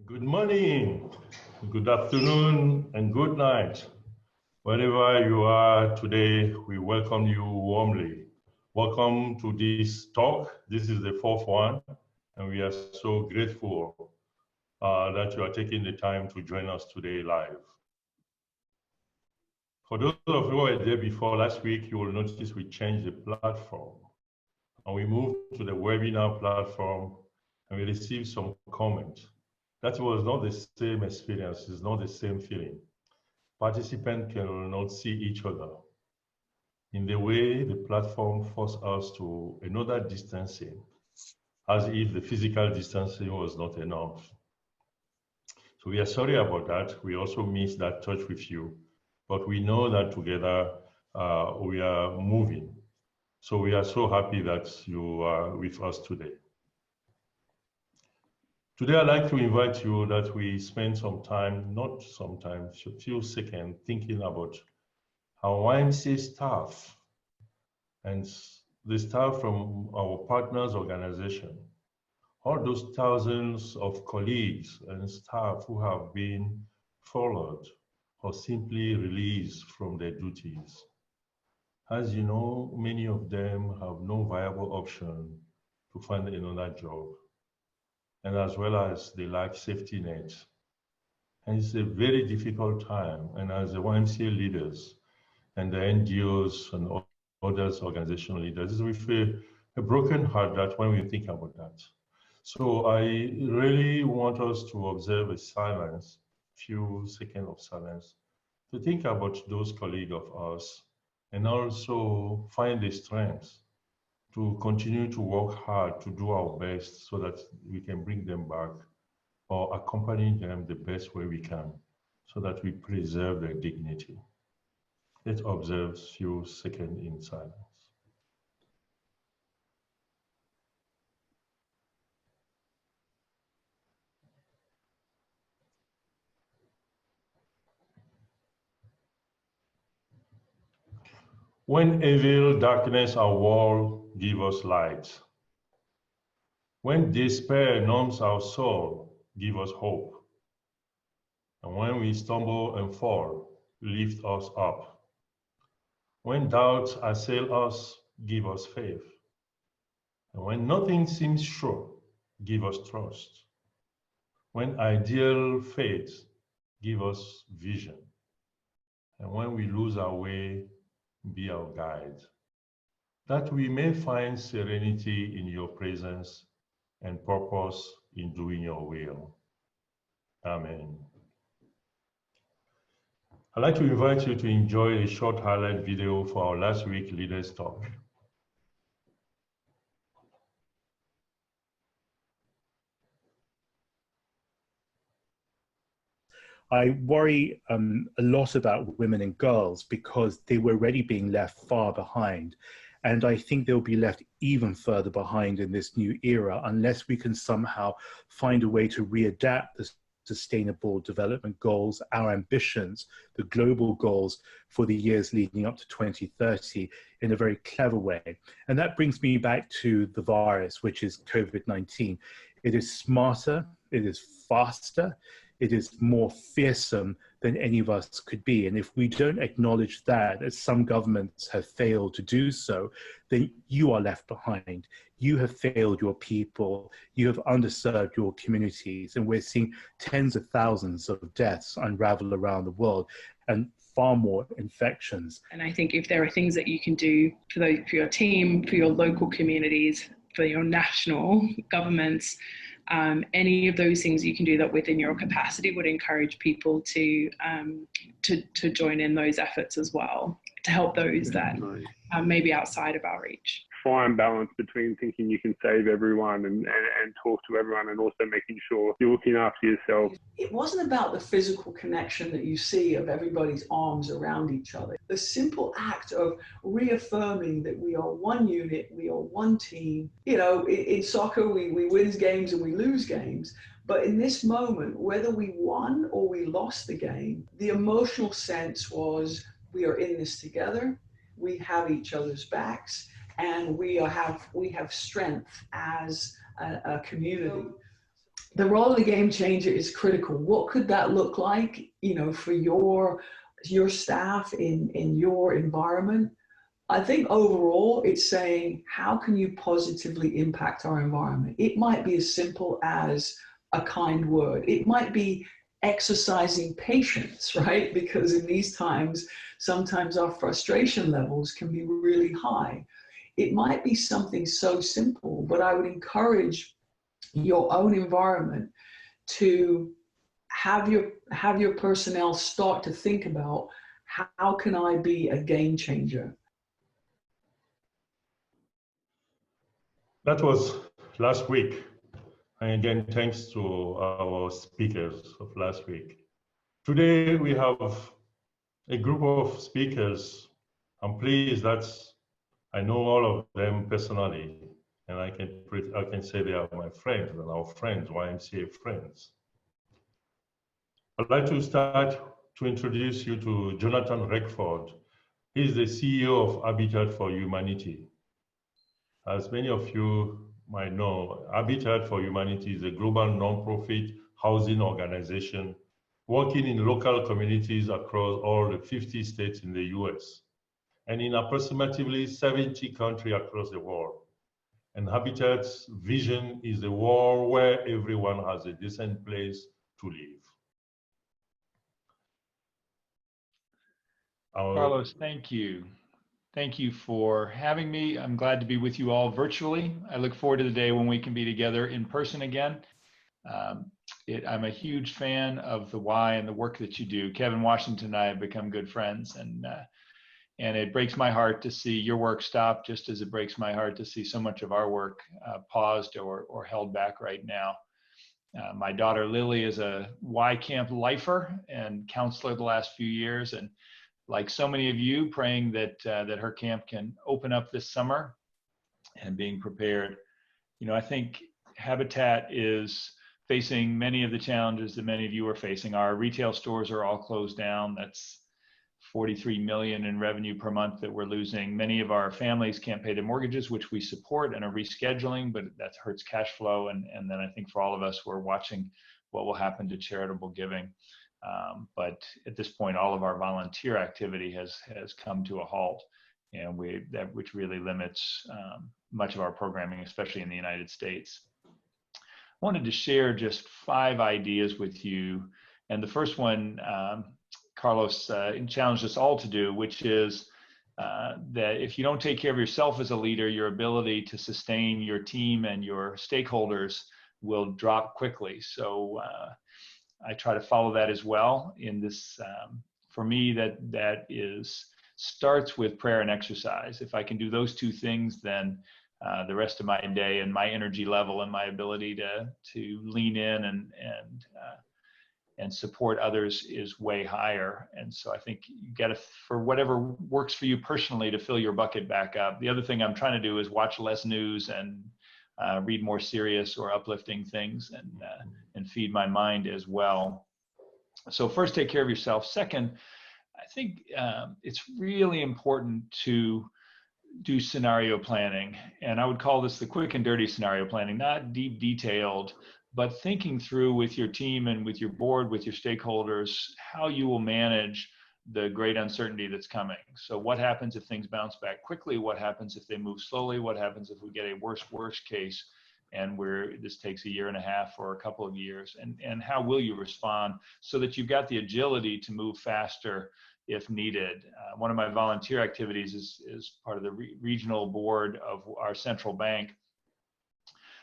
Good morning, good afternoon, and good night. Wherever you are today, we welcome you warmly. Welcome to this talk. This is the fourth one, and we are so grateful that you are taking the time to join us today live. For those of you who were there before last week, you will notice we changed the platform. And we moved to the webinar platform, and we received some comments. That was not the same experience, it's not the same feeling. Participants cannot see each other. In the way, the platform forced us to another distancing, as if the physical distancing was not enough. So we are sorry about that. We also miss that touch with you, but we know that together we are moving. So we are so happy that you are with us today. Today, I'd like to invite you that we spend some time, not some time, a few seconds, thinking about our YMCA staff and the staff from our partners organization, all those thousands of colleagues and staff who have been followed or simply released from their duties. As you know, many of them have no viable option to find another job, and as well as they lack safety nets. And it's a very difficult time. And as the YMCA leaders and the NGOs and others organizational leaders, it's with a broken heart that when we think about that. So I really want us to observe a silence, few seconds of silence, to think about those colleagues of ours and also find the strength to continue to work hard, to do our best so that we can bring them back or accompany them the best way we can so that we preserve their dignity. Let's observe a few seconds in silence. When evil, darkness, our world, give us light. When despair numbs our soul, give us hope. And when we stumble and fall, lift us up. When doubts assail us, give us faith. And when nothing seems sure, give us trust. When ideal fades, give us vision. And when we lose our way, be our guide. That we may find serenity in your presence and purpose in doing your will. Amen. I'd like to invite you to enjoy a short highlight video for our last week leaders talk. I worry a lot about women and girls because they were already being left far behind. And I think they'll be left even further behind in this new era unless we can somehow find a way to readapt the Sustainable Development Goals, our ambitions, the global goals for the years leading up to 2030 in a very clever way. And that brings me back to the virus, which is COVID-19. It is smarter, it is faster, it is more fearsome than any of us could be. And if we don't acknowledge that, as some governments have failed to do so, then you are left behind. You have failed your people. You have underserved your communities. And we're seeing tens of thousands of deaths unravel around the world and far more infections. And I think if there are things that you can do for your team, for your local communities, for your national governments, any of those things you can do that within your capacity would encourage people to join in those efforts as well, to help those that may be outside of our reach. Fine balance between thinking you can save everyone and talk to everyone and also making sure you're looking after yourself. It wasn't about the physical connection that you see of everybody's arms around each other. The simple act of reaffirming that we are one unit, we are one team. You know, in soccer, we win games and we lose games. But in this moment, whether we won or we lost the game, the emotional sense was we are in this together, we have each other's backs, and we have strength as a community. the role of the game changer is critical. What could that look like, you know, for your staff in your environment? I think overall it's saying, how can you positively impact our environment? It might be as simple as a kind word. It might be exercising patience, right? Because in these times, sometimes our frustration levels can be really high. It might be something so simple, but I would encourage your own environment to have your personnel start to think about, how can I be a game changer? That was last week. And again, thanks to our speakers of last week. Today, we have a group of speakers. I'm pleased that I know all of them personally, and I can say they are my friends and our friends, YMCA friends. I'd like to start to introduce you to Jonathan Reckford. He's the CEO of Habitat for Humanity. As many of you might know, Habitat for Humanity is a global non-profit housing organization working in local communities across all the 50 states in the US and in approximately 70 countries across the world. And Habitat's vision is a world where everyone has a decent place to live. Carlos, thank you. Thank you for having me. I'm glad to be with you all virtually. I look forward to the day when we can be together in person again. I'm a huge fan of the Y and the work that you do. Kevin Washington and I have become good friends, and it breaks my heart to see your work stop, just as it breaks my heart to see so much of our work paused or held back right now. My daughter Lily is a Y camp lifer and counselor the last few years, and like so many of you, praying that her camp can open up this summer and being prepared. You know, I think Habitat is facing many of the challenges that many of you are facing. Our retail stores are all closed down. That's 43 million in revenue per month that we're losing. Many of our families can't pay their mortgages, which we support and are rescheduling, but that hurts cash flow. And then I think for all of us, we're watching what will happen to charitable giving. But at this point, all of our volunteer activity has come to a halt, and which really limits much of our programming, especially in the United States. I wanted to share just 5 ideas with you, and the first one, Carlos challenged us all to do, which is that if you don't take care of yourself as a leader, your ability to sustain your team and your stakeholders will drop quickly. So I try to follow that as well in this. For me, that starts with prayer and exercise. If I can do those 2 things, then the rest of my day and my energy level and my ability to lean in and support others is way higher. And so I think you got to, for whatever works for you personally, to fill your bucket back up. The other thing I'm trying to do is watch less news and read more serious or uplifting things, and feed my mind as well. So first, take care of yourself. Second, I think it's really important to do scenario planning. And I would call this the quick and dirty scenario planning, not deep detailed, but thinking through with your team and with your board, with your stakeholders, how you will manage the great uncertainty that's coming. So what happens if things bounce back quickly? What happens if they move slowly? What happens if we get a worst case and this takes a year and a half or a couple of years? And how will you respond so that you've got the agility to move faster if needed? One of my volunteer activities is part of the regional board of our central bank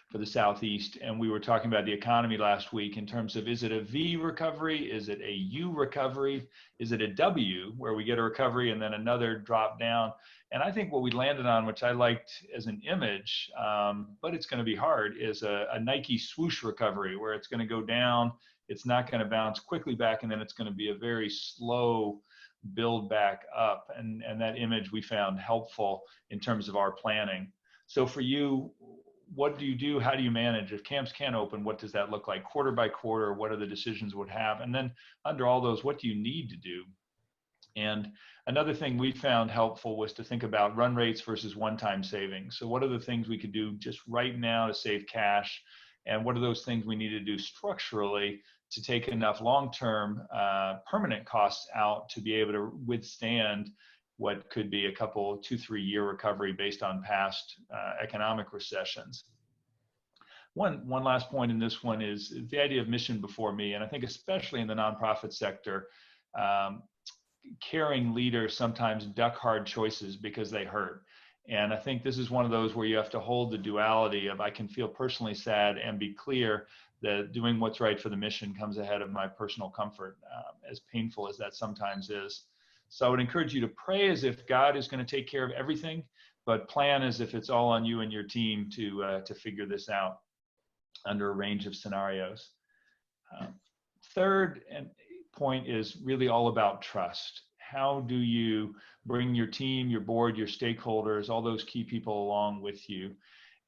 for the Southeast. And we were talking about the economy last week in terms of, is it a V recovery? Is it a U recovery? Is it a W where we get a recovery and then another drop down? And I think what we landed on, which I liked as an image, but it's going to be hard, is a Nike swoosh recovery where it's going to go down. It's not going to bounce quickly back, and then it's going to be a very slow build back up. And that image we found helpful in terms of our planning. So for you, what do you do? How do you manage? If camps can't open, what does that look like? Quarter by quarter, what are the decisions would have? And then under all those, what do you need to do? And another thing we found helpful was to think about run rates versus one-time savings. So what are the things we could do just right now to save cash and what are those things we need to do structurally to take enough long-term permanent costs out to be able to withstand what could be a couple 2-3 year recovery based on past economic recessions. One last point in this one is the idea of mission before me, and I think especially in the nonprofit sector, caring leaders sometimes duck hard choices because they hurt. And I think this is one of those where you have to hold the duality of I can feel personally sad and be clear that doing what's right for the mission comes ahead of my personal comfort, as painful as that sometimes is. So I would encourage you to pray as if God is going to take care of everything, but plan as if it's all on you and your team to figure this out under a range of scenarios. Third point is really all about trust. How do you bring your team, your board, your stakeholders, all those key people along with you?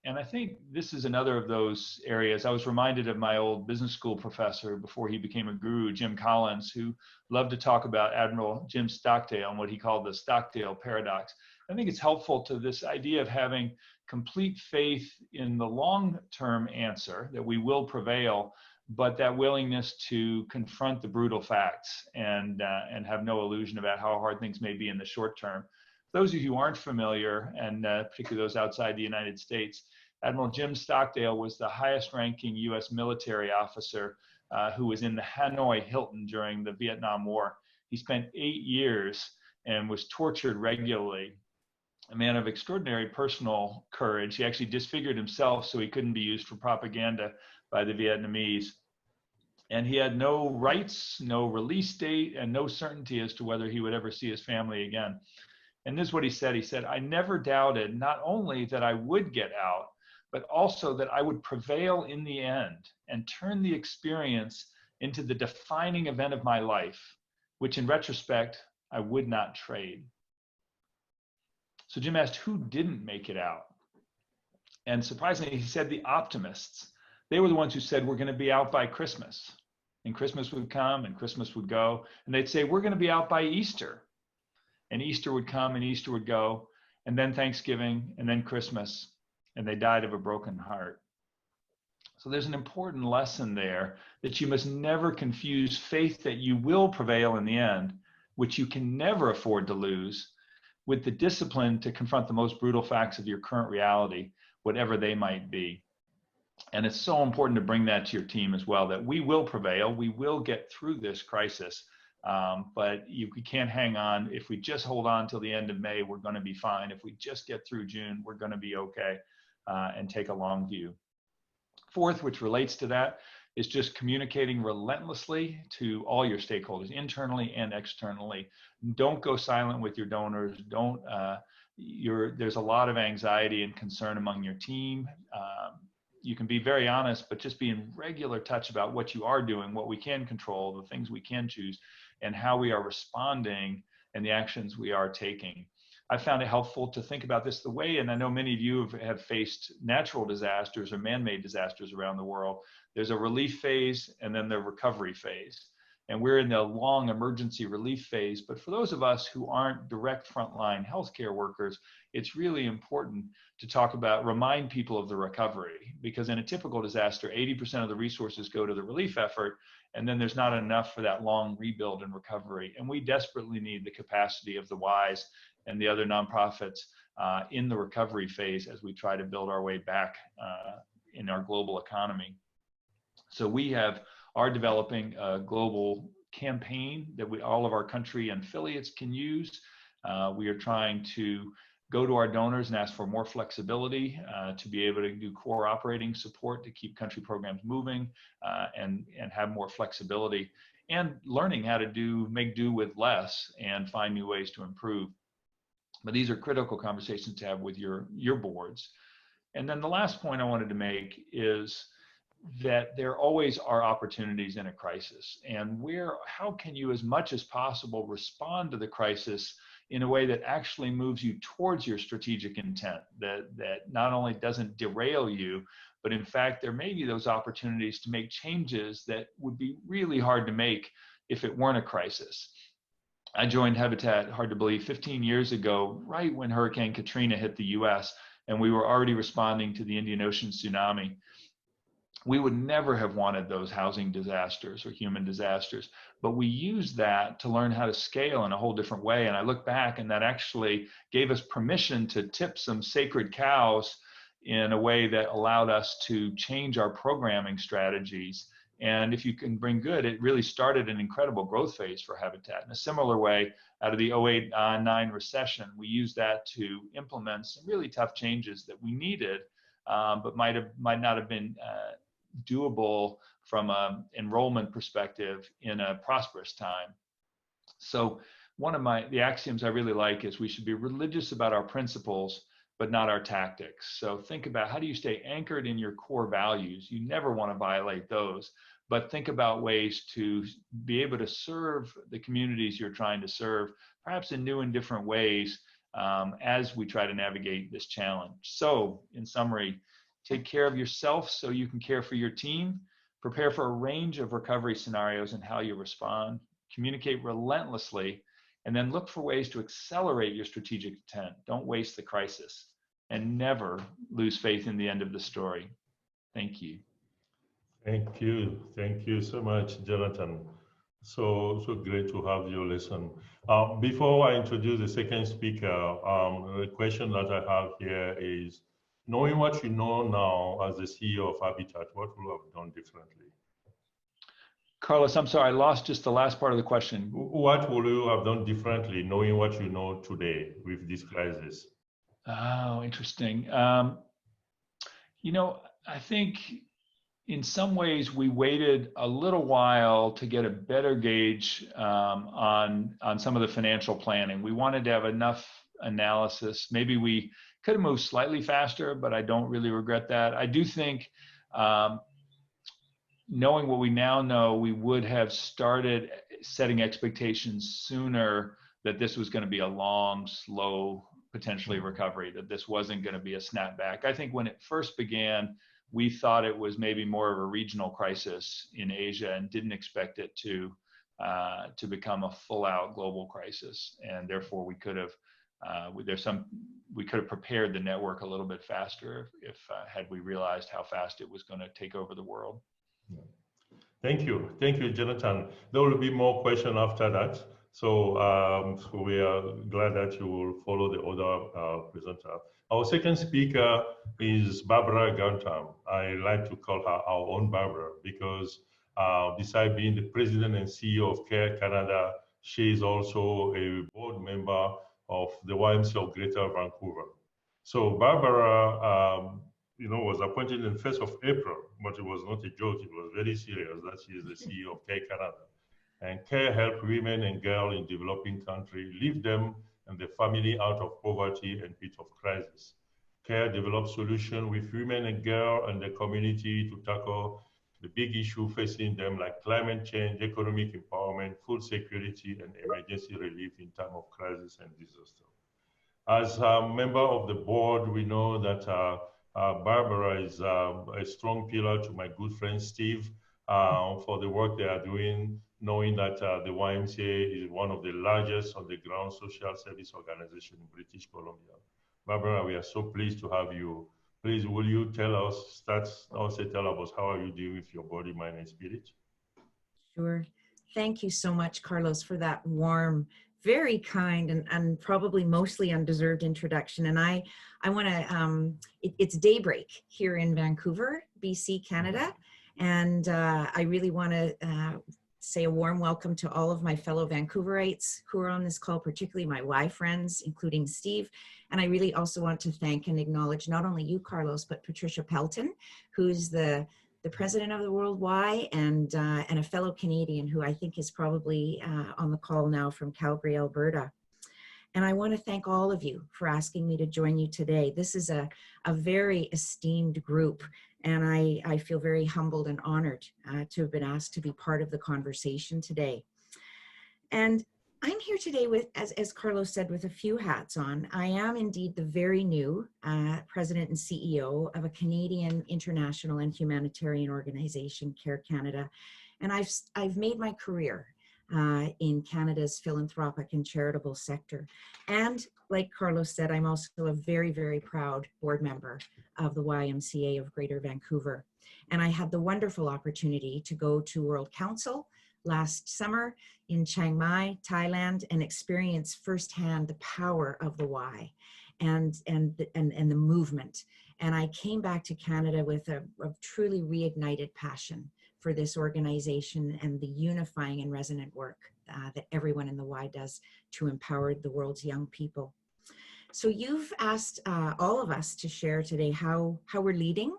And I think this is another of those areas. I was reminded of my old business school professor before he became a guru, Jim Collins, who loved to talk about Admiral Jim Stockdale and what he called the Stockdale paradox. I think it's helpful to this idea of having complete faith in the long-term answer that we will prevail, but that willingness to confront the brutal facts and have no illusion about how hard things may be in the short term. Those of you who aren't familiar, and particularly those outside the United States, Admiral Jim Stockdale was the highest ranking US military officer who was in the Hanoi Hilton during the Vietnam War. He spent 8 years and was tortured regularly. A man of extraordinary personal courage. He actually disfigured himself so he couldn't be used for propaganda by the Vietnamese. And he had no rights, no release date, and no certainty as to whether he would ever see his family again. And this is what he said. He said, I never doubted not only that I would get out, but also that I would prevail in the end and turn the experience into the defining event of my life, which in retrospect, I would not trade. So Jim asked, who didn't make it out? And surprisingly, he said the optimists. They were the ones who said, we're going to be out by Christmas. And Christmas would come and Christmas would go. And they'd say, we're going to be out by Easter. And Easter would come and Easter would go. And then Thanksgiving and then Christmas. And they died of a broken heart. So there's an important lesson there that you must never confuse faith that you will prevail in the end, which you can never afford to lose, with the discipline to confront the most brutal facts of your current reality, whatever they might be. And it's so important to bring that to your team as well, that we will prevail, we will get through this crisis, but we can't hang on. If we just hold on till the end of May, we're going to be fine. If we just get through June, we're going to be okay, and take a long view. Fourth, which relates to that, is just communicating relentlessly to all your stakeholders, internally and externally. Don't go silent with your donors. There's a lot of anxiety and concern among your team. You can be very honest, but just be in regular touch about what you are doing, what we can control, the things we can choose, and how we are responding and the actions we are taking. I found it helpful to think about this the way, and I know many of you have faced natural disasters or man-made disasters around the world. There's a relief phase and then the recovery phase. And we're in the long emergency relief phase. But for those of us who aren't direct frontline healthcare workers, it's really important to remind people of the recovery, because in a typical disaster, 80% of the resources go to the relief effort, and then there's not enough for that long rebuild and recovery. And we desperately need the capacity of the WISE and the other nonprofits in the recovery phase as we try to build our way back in our global economy. So we are developing a global campaign that all of our country and affiliates can use. We are trying to go to our donors and ask for more flexibility to be able to do core operating support to keep country programs moving and have more flexibility, and learning how to make do with less and find new ways to improve. But these are critical conversations to have with your boards. And then the last point I wanted to make is that there always are opportunities in a crisis, and how can you as much as possible respond to the crisis in a way that actually moves you towards your strategic intent, that not only doesn't derail you, but in fact there may be those opportunities to make changes that would be really hard to make if it weren't a crisis. I joined Habitat, hard to believe, 15 years ago, right when Hurricane Katrina hit the US, and we were already responding to the Indian Ocean tsunami. we would never have wanted those housing disasters or human disasters, but we used that to learn how to scale in a whole different way. And I look back, and that actually gave us permission to tip some sacred cows in a way that allowed us to change our programming strategies. And if you can bring good, it really started an incredible growth phase for Habitat. In a similar way, out of the 08-09 recession, we used that to implement some really tough changes that we needed, but might not have been doable from an enrollment perspective in a prosperous time. So one of the axioms I really like is we should be religious about our principles, but not our tactics. So think about, how do you stay anchored in your core values? You never want to violate those, but think about ways to be able to serve the communities you're trying to serve, perhaps in new and different ways, as we try to navigate this challenge. So in summary, take care of yourself so you can care for your team, prepare for a range of recovery scenarios and how you respond, communicate relentlessly, and then look for ways to accelerate your strategic intent. Don't waste the crisis, and never lose faith in the end of the story. Thank you. Thank you. Thank you so much, Jonathan. So great to have your lesson. Before I introduce the second speaker, the question that I have here is, knowing what you know now as the CEO of Habitat, what would you have done differently? Carlos, I'm sorry, I lost just the last part of the question. What would you have done differently, knowing what you know today with this crisis? Oh, interesting. You know, I think in some ways we waited a little while to get a better gauge on some of the financial planning. We wanted to have enough analysis. Maybe we could have moved slightly faster, but I don't really regret that. I do think knowing what we now know, we would have started setting expectations sooner that this was going to be a long, slow, potentially recovery, that this wasn't going to be a snapback. I think when it first began, we thought it was maybe more of a regional crisis in Asia and didn't expect it to become a full-out global crisis. And therefore, we could have prepared the network a little bit faster if had we realized how fast it was going to take over the world. Thank you, Jonathan. There will be more questions after that. So we are glad that you will follow the other presenter. Our second speaker is Barbara Grantham. I like to call her our own Barbara because besides being the president and CEO of CARE Canada, she is also a board member of the YMCA of Greater Vancouver. So Barbara, was appointed on the 1st of April, but it was not a joke. It was very serious that she is the CEO of CARE Canada. And CARE help women and girls in developing countries, lift them and their family out of poverty and pit of crisis. CARE develops solutions with women and girls and the community to tackle the big issue facing them, like climate change, economic empowerment, food security, and emergency relief in time of crisis and disaster. As a member of the board, we know that Barbara is a strong pillar to my good friend Steve for the work they are doing, knowing that the YMCA is one of the largest on the ground social service organizations in British Columbia. Barbara, we are so pleased to have you. Please, will you tell us how are you doing with your body, mind, and spirit? Sure. Thank you so much, Carlos, for that warm, very kind and probably mostly undeserved introduction. And I want to, it's daybreak here in Vancouver, BC, Canada. And I really want to say a warm welcome to all of my fellow Vancouverites who are on this call, particularly my Y friends, including Steve. And I really also want to thank and acknowledge not only you, Carlos, but Patricia Pelton, who's the president of the World Y and a fellow Canadian who I think is probably on the call now from Calgary, Alberta. And I want to thank all of you for asking me to join you today. This is a very esteemed group, and I feel very humbled and honored to have been asked to be part of the conversation today. And I'm here today with, as Carlos said, with a few hats on. I am indeed the very new president and CEO of a Canadian international and humanitarian organization, CARE Canada. And I've made my career in Canada's philanthropic and charitable sector. And like Carlos said, I'm also a very, very proud board member of the YMCA of Greater Vancouver. And I had the wonderful opportunity to go to World Council last summer in Chiang Mai, Thailand, and experience firsthand the power of the Y and the movement. And I came back to Canada with a truly reignited passion for this organization and the unifying and resonant work that everyone in the Y does to empower the world's young people. So you've asked all of us to share today how we're leading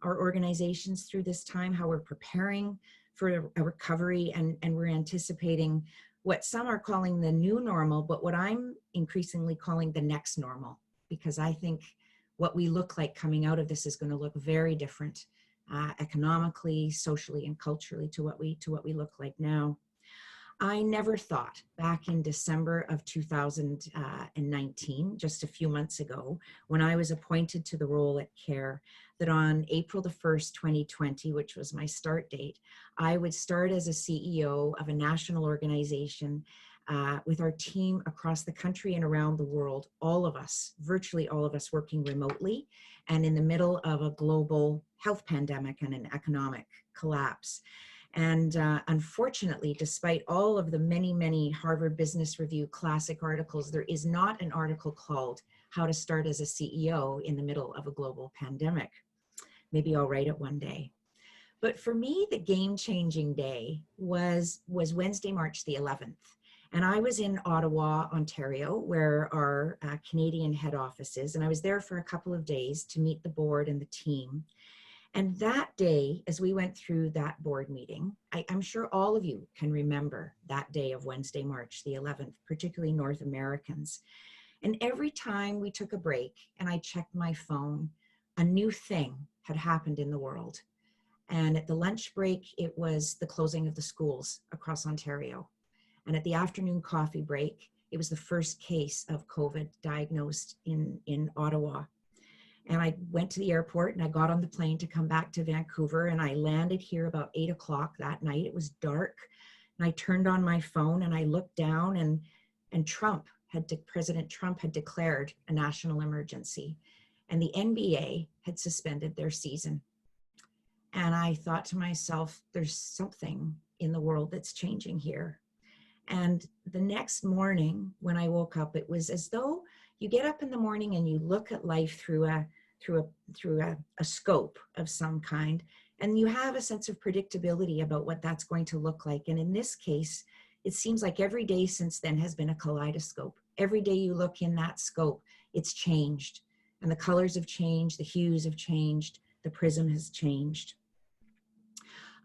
our organizations through this time, how we're preparing for a recovery, and we're anticipating what some are calling the new normal, but what I'm increasingly calling the next normal, because I think what we look like coming out of this is going to look very different economically, socially, and culturally to what we look like now. I never thought back in December of 2019, just a few months ago, when I was appointed to the role at CARE, that on April the 1st, 2020, which was my start date, I would start as a CEO of a national organization with our team across the country and around the world, all of us, virtually all of us, working remotely and in the middle of a global health pandemic and an economic collapse. And unfortunately, despite all of the many, many Harvard Business Review classic articles, there is not an article called How to Start as a CEO in the Middle of a Global Pandemic. Maybe I'll write it one day. But for me, the game-changing day was Wednesday, March the 11th. And I was in Ottawa, Ontario, where our Canadian head office is. And I was there for a couple of days to meet the board and the team. And that day, as we went through that board meeting, I'm sure all of you can remember that day of Wednesday, March the 11th, particularly North Americans. And every time we took a break and I checked my phone, a new thing had happened in the world. And at the lunch break, it was the closing of the schools across Ontario. And at the afternoon coffee break, it was the first case of COVID diagnosed in Ottawa. And I went to the airport and I got on the plane to come back to Vancouver, and I landed here about 8 o'clock that night. It was dark, and I turned on my phone and I looked down, and President Trump had declared a national emergency, and the NBA had suspended their season. And I thought to myself, there's something in the world that's changing here. And the next morning when I woke up, it was as though you get up in the morning and you look at life through a scope of some kind, and you have a sense of predictability about what that's going to look like. And in this case, it seems like every day since then has been a kaleidoscope. Every day you look in that scope, it's changed. And the colors have changed, the hues have changed, the prism has changed.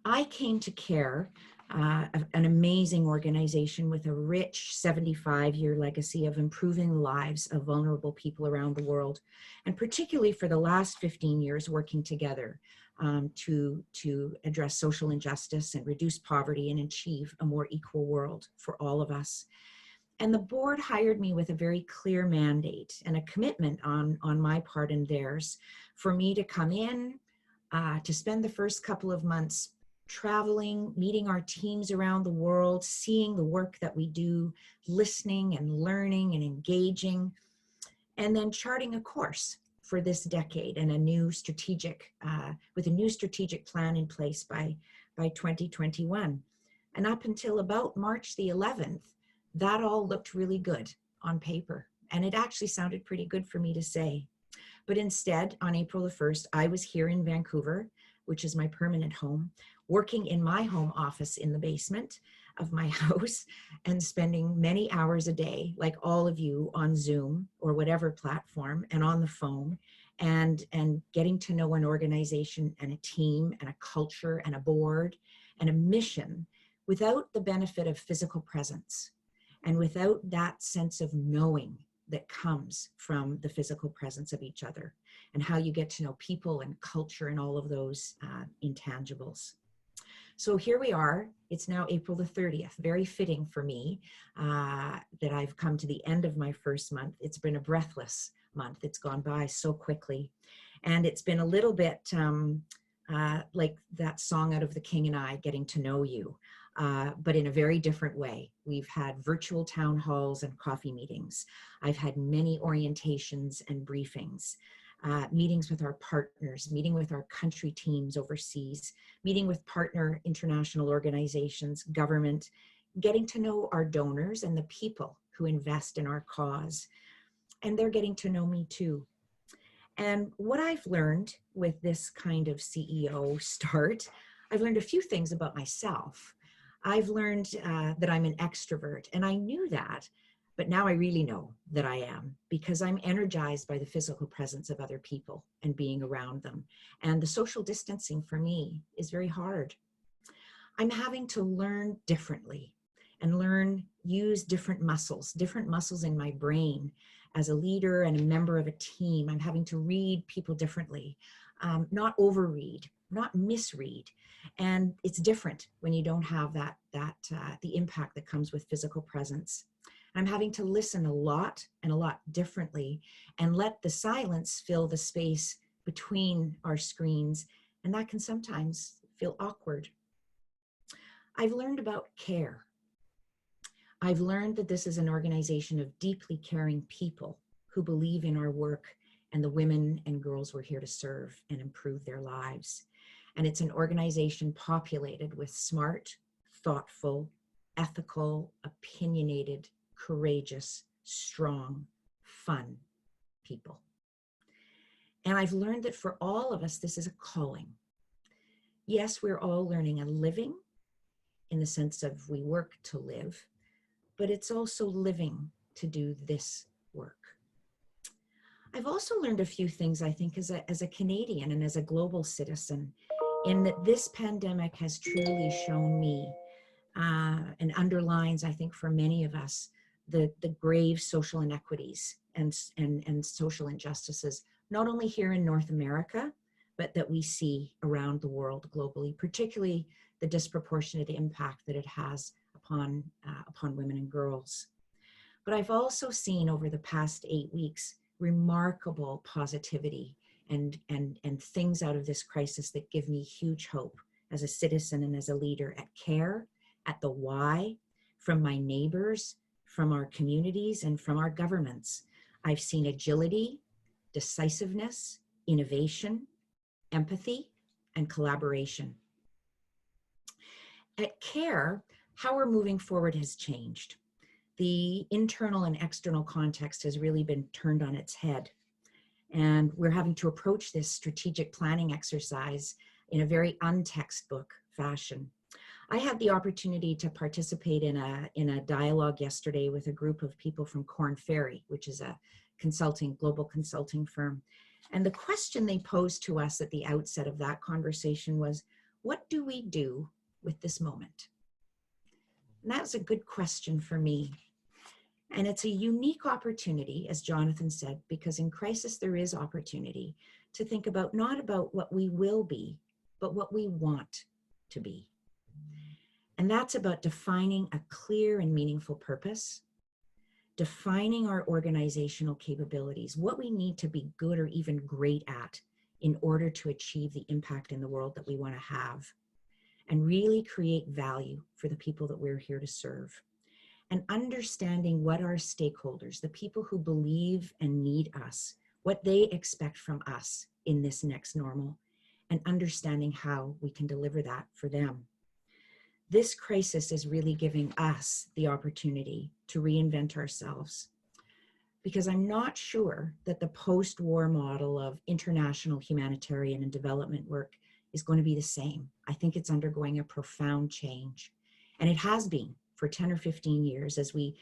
I came to CARE, an amazing organization with a rich 75-year legacy of improving the lives of vulnerable people around the world, and particularly for the last 15 years working together to address social injustice and reduce poverty and achieve a more equal world for all of us. And the board hired me with a very clear mandate and a commitment on my part and theirs for me to come in, to spend the first couple of months traveling, meeting our teams around the world, seeing the work that we do, listening and learning and engaging, and then charting a course for this decade and with a new strategic plan in place by 2021. And up until about March the 11th, that all looked really good on paper. And it actually sounded pretty good for me to say. But instead, on April the 1st, I was here in Vancouver, which is my permanent home, working in my home office in the basement of my house and spending many hours a day, like all of you, on Zoom or whatever platform and on the phone, and getting to know an organization and a team and a culture and a board and a mission without the benefit of physical presence and without that sense of knowing that comes from the physical presence of each other and how you get to know people and culture and all of those intangibles. So here we are. It's now April the 30th, very fitting for me that I've come to the end of my first month. It's been a breathless month. It's gone by so quickly. And it's been a little bit like that song out of The King and I, Getting to Know You, but in a very different way. We've had virtual town halls and coffee meetings. I've had many orientations and briefings, meetings with our partners, meeting with our country teams overseas, meeting with partner international organizations, government, getting to know our donors and the people who invest in our cause. And they're getting to know me too. And what I've learned with this kind of CEO start, I've learned a few things about myself. I've learned that I'm an extrovert, and I knew that, but now I really know that I am, because I'm energized by the physical presence of other people and being around them. And the social distancing for me is very hard. I'm having to learn differently and use different muscles in my brain. As a leader and a member of a team, I'm having to read people differently, not overread, not misread. And it's different when you don't have the impact that comes with physical presence. I'm having to listen a lot and a lot differently, and let the silence fill the space between our screens. And that can sometimes feel awkward. I've learned about care. I've learned that this is an organization of deeply caring people who believe in our work and the women and girls we're here to serve and improve their lives. And it's an organization populated with smart, thoughtful, ethical, opinionated, courageous, strong, fun people. And I've learned that for all of us, this is a calling. Yes, we're all learning a living in the sense of we work to live, but it's also living to do this work. I've also learned a few things, I think, as a Canadian and as a global citizen, in that this pandemic has truly shown me and underlines, I think, for many of us, the grave social inequities and social injustices, not only here in North America, but that we see around the world globally, particularly the disproportionate impact that it has upon women and girls. But I've also seen over the past 8 weeks remarkable positivity and things out of this crisis that give me huge hope as a citizen and as a leader, at care, at the why, from my neighbors, from our communities, and from our governments. I've seen agility, decisiveness, innovation, empathy, and collaboration. At care, how we're moving forward has changed. The internal and external context has really been turned on its head. And we're having to approach this strategic planning exercise in a very untextbook fashion. I had the opportunity to participate in a dialogue yesterday with a group of people from Korn Ferry, which is a global consulting firm. And the question they posed to us at the outset of that conversation was, what do we do with this moment? And that was a good question for me. And it's a unique opportunity, as Jonathan said, because in crisis there is opportunity to think about, not about what we will be, but what we want to be. And that's about defining a clear and meaningful purpose, defining our organizational capabilities, what we need to be good or even great at in order to achieve the impact in the world that we want to have, and really create value for the people that we're here to serve. And understanding what our stakeholders, the people who believe and need us, what they expect from us in this next normal, and understanding how we can deliver that for them. This crisis is really giving us the opportunity to reinvent ourselves, because I'm not sure that the post-war model of international humanitarian and development work is going to be the same. I think it's undergoing a profound change, and it has been for 10 or 15 years as we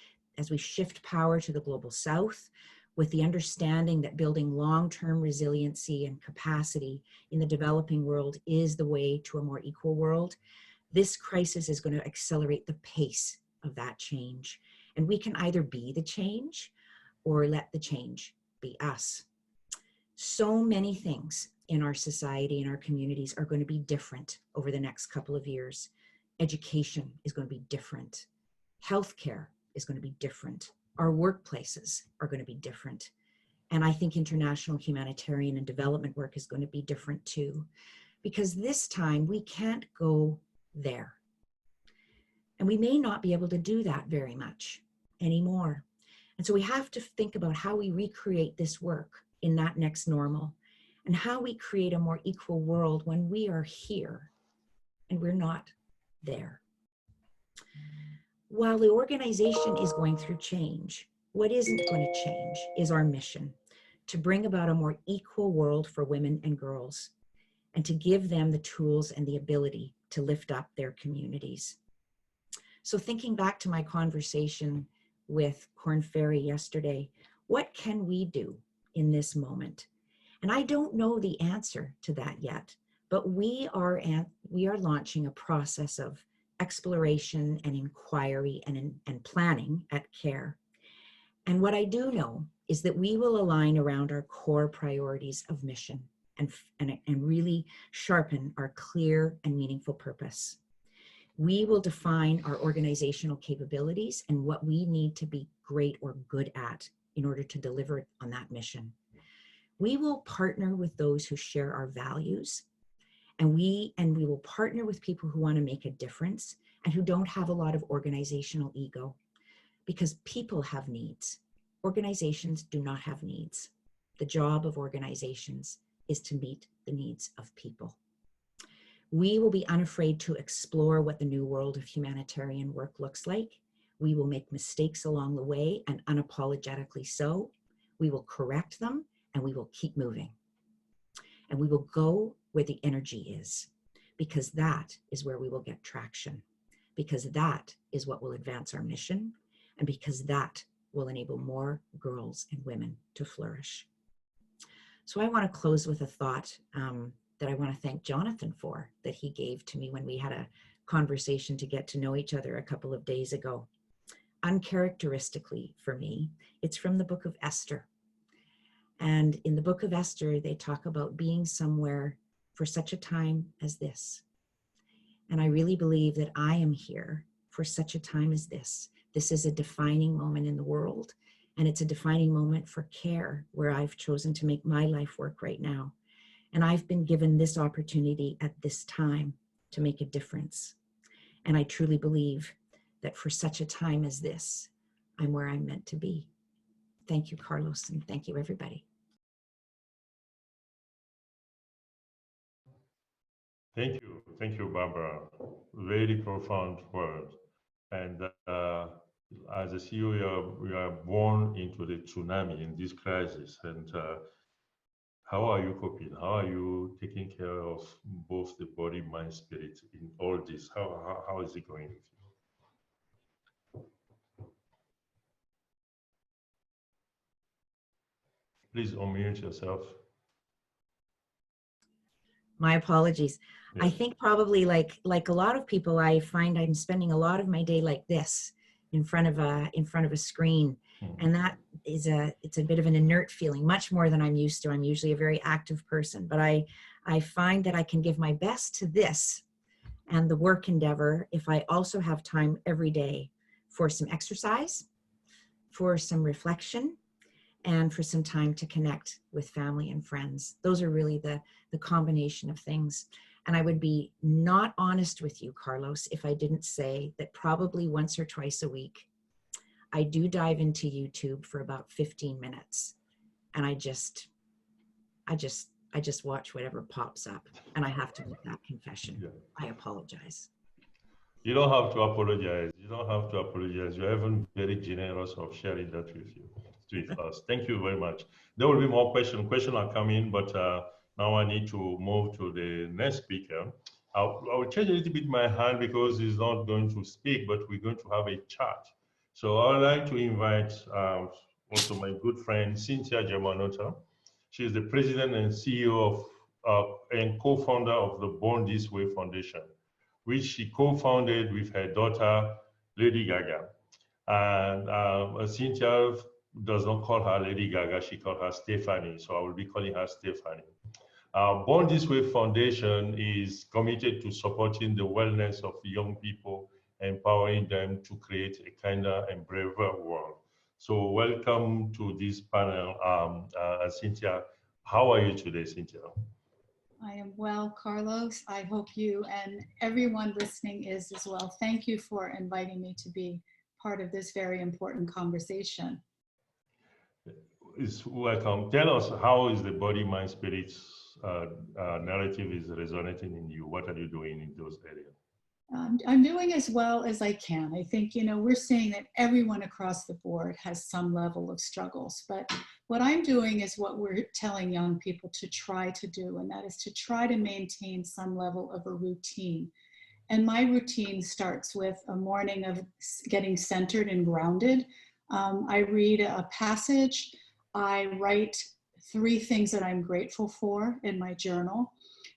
shift power to the global south, with the understanding that building long-term resiliency and capacity in the developing world is the way to a more equal world. This crisis is going to accelerate the pace of that change. And we can either be the change or let the change be us. So many things in our society and our communities are going to be different over the next couple of years. Education is going to be different. Healthcare is going to be different. Our workplaces are going to be different. And I think international humanitarian and development work is going to be different too. because this time we can't go there. And we may not be able to do that very much anymore. And so we have to think about how we recreate this work in that next normal, and how we create a more equal world when we are here and we're not there. While the organization is going through change, what isn't going to change is our mission to bring about a more equal world for women and girls, and to give them the tools and the ability to lift up their communities. So thinking back to my conversation with Corn Ferry yesterday, what can we do in this moment? And I don't know the answer to that yet, but we are launching a process of exploration and inquiry and planning at CARE. And what I do know is that we will align around our core priorities of mission and really sharpen our clear and meaningful purpose. We will define our organizational capabilities and what we need to be great or good at in order to deliver on that mission. We will partner with those who share our values, and we will partner with people who want to make a difference and who don't have a lot of organizational ego, because people have needs. Organizations do not have needs. The job of organizations is to meet the needs of people. We will be unafraid to explore what the new world of humanitarian work looks like. We will make mistakes along the way, and unapologetically so. We will correct them, and we will keep moving. And we will go where the energy is, because that is where we will get traction, because that is what will advance our mission, and because that will enable more girls and women to flourish. So I want to close with a thought that I want to thank Jonathan for, that he gave to me when we had a conversation to get to know each other a couple of days ago. Uncharacteristically for me, it's from the book of Esther. And in the book of Esther, they talk about being somewhere for such a time as this. And I really believe that I am here for such a time as this. This is a defining moment in the world, and it's a defining moment for CARE, where I've chosen to make my life work right now. And I've been given this opportunity at this time to make a difference. And I truly believe that for such a time as this, I'm where I'm meant to be. Thank you, Carlos, and thank you, everybody. Thank you, Barbara. Very profound words. And as a CEO, we are born into the tsunami in this crisis. And how are you coping? How are you taking care of both the body, mind, spirit in all this? How is it going with you? Please unmute yourself. My apologies. Yeah. I think probably like a lot of people, I find I'm spending a lot of my day like this, in front of a screen. Mm-hmm. And that is it's a bit of an inert feeling, much more than I'm used to. I'm usually a very active person, but I find that I can give my best to this and the work endeavor if I also have time every day for some exercise, for some reflection, and for some time to connect with family and friends. Those are really the combination of things. And I would be not honest with you, Carlos, if I didn't say that probably once or twice a week, I do dive into YouTube for about 15 minutes. And I just watch whatever pops up. And I have to make that confession. Yeah. I apologize. You don't have to apologize. You don't have to apologize. You're even very generous of sharing that with us. Thank you very much. There will be more questions. Questions are coming, but now I need to move to the next speaker. I will change a little bit my hand because he's not going to speak, but we're going to have a chat. So I would like to invite also my good friend, Cynthia Germanotta. She is the president and CEO of and co-founder of the Born This Way Foundation, which she co-founded with her daughter, Lady Gaga. And Cynthia does not call her Lady Gaga, she calls her Stephanie, so I will be calling her Stephanie. Born This Way Foundation is committed to supporting the wellness of young people, empowering them to create a kinder and braver world. So welcome to this panel, Cynthia. How are you today, Cynthia? I am well, Carlos. I hope you and everyone listening is as well. Thank you for inviting me to be part of this very important conversation. It's welcome. Tell us, how is the body, mind, spirit narrative is resonating in you? What are you doing in those areas? I'm doing as well as I can. I think, we're seeing that everyone across the board has some level of struggles, but what I'm doing is what we're telling young people to try to do, and that is to try to maintain some level of a routine. And my routine starts with a morning of getting centered and grounded. I read a passage. I write 3 things that I'm grateful for in my journal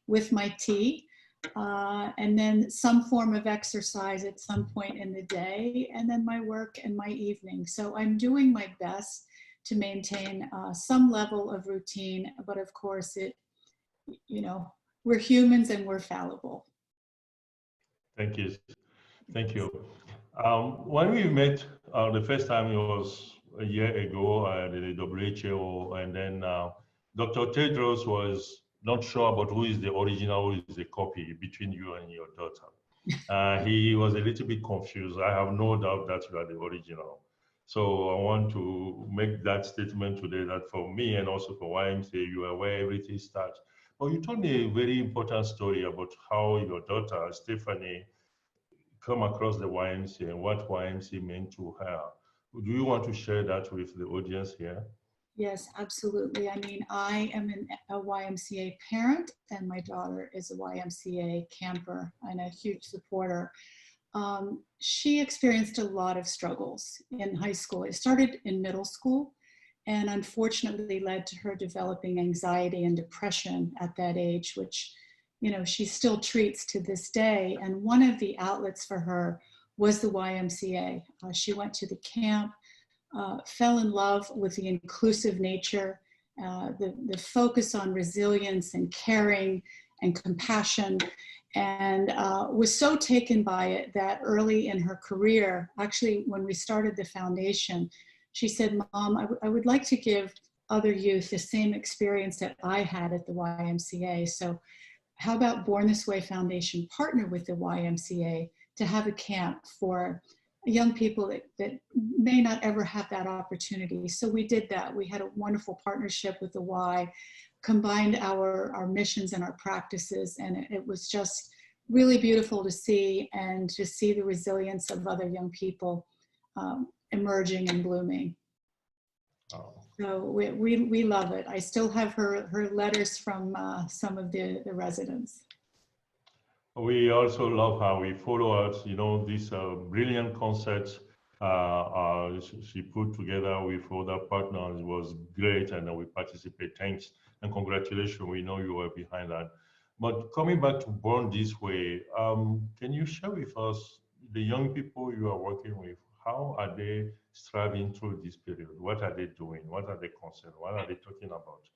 with my tea. And then some form of exercise at some point in the day, and then my work and my evening. So I'm doing my best to maintain some level of routine, but of course we're humans and we're fallible. Thank you. Thank you. When we met the first time, it was a year ago at the WHO, and then Dr. Tedros was not sure about who is the original, who is the copy between you and your daughter. He was a little bit confused. I have no doubt that you are the original. So I want to make that statement today that for me and also for YMCA, you are where everything starts. But you told me a very important story about how your daughter, Stephanie, come across the YMCA and what YMCA meant to her. Do you want to share that with the audience here? Yes, absolutely. I mean, I am a YMCA parent, and my daughter is a YMCA camper and a huge supporter. She experienced a lot of struggles in high school. It started in middle school, and unfortunately led to her developing anxiety and depression at that age, which she still treats to this day. And one of the outlets for her was the YMCA. She went to the camp, fell in love with the inclusive nature, the focus on resilience and caring and compassion, and was so taken by it that early in her career, actually when we started the foundation, she said, "Mom, I would like to give other youth the same experience that I had at the YMCA. So how about Born This Way Foundation partner with the YMCA to have a camp for young people that may not ever have that opportunity?" So we did that. We had a wonderful partnership with the Y, combined our missions and our practices, and it was just really beautiful to see, and to see the resilience of other young people emerging and blooming. Oh. So we love it. I still have her letters from some of the residents. We also love how we follow out, this brilliant concept she put together with other partners. It was great, and we participate. Thanks and congratulations. We know you were behind that. But coming back to Born This Way, can you share with us the young people you are working with? How are they striving through this period? What are they doing? What are they concerned? What are they talking about?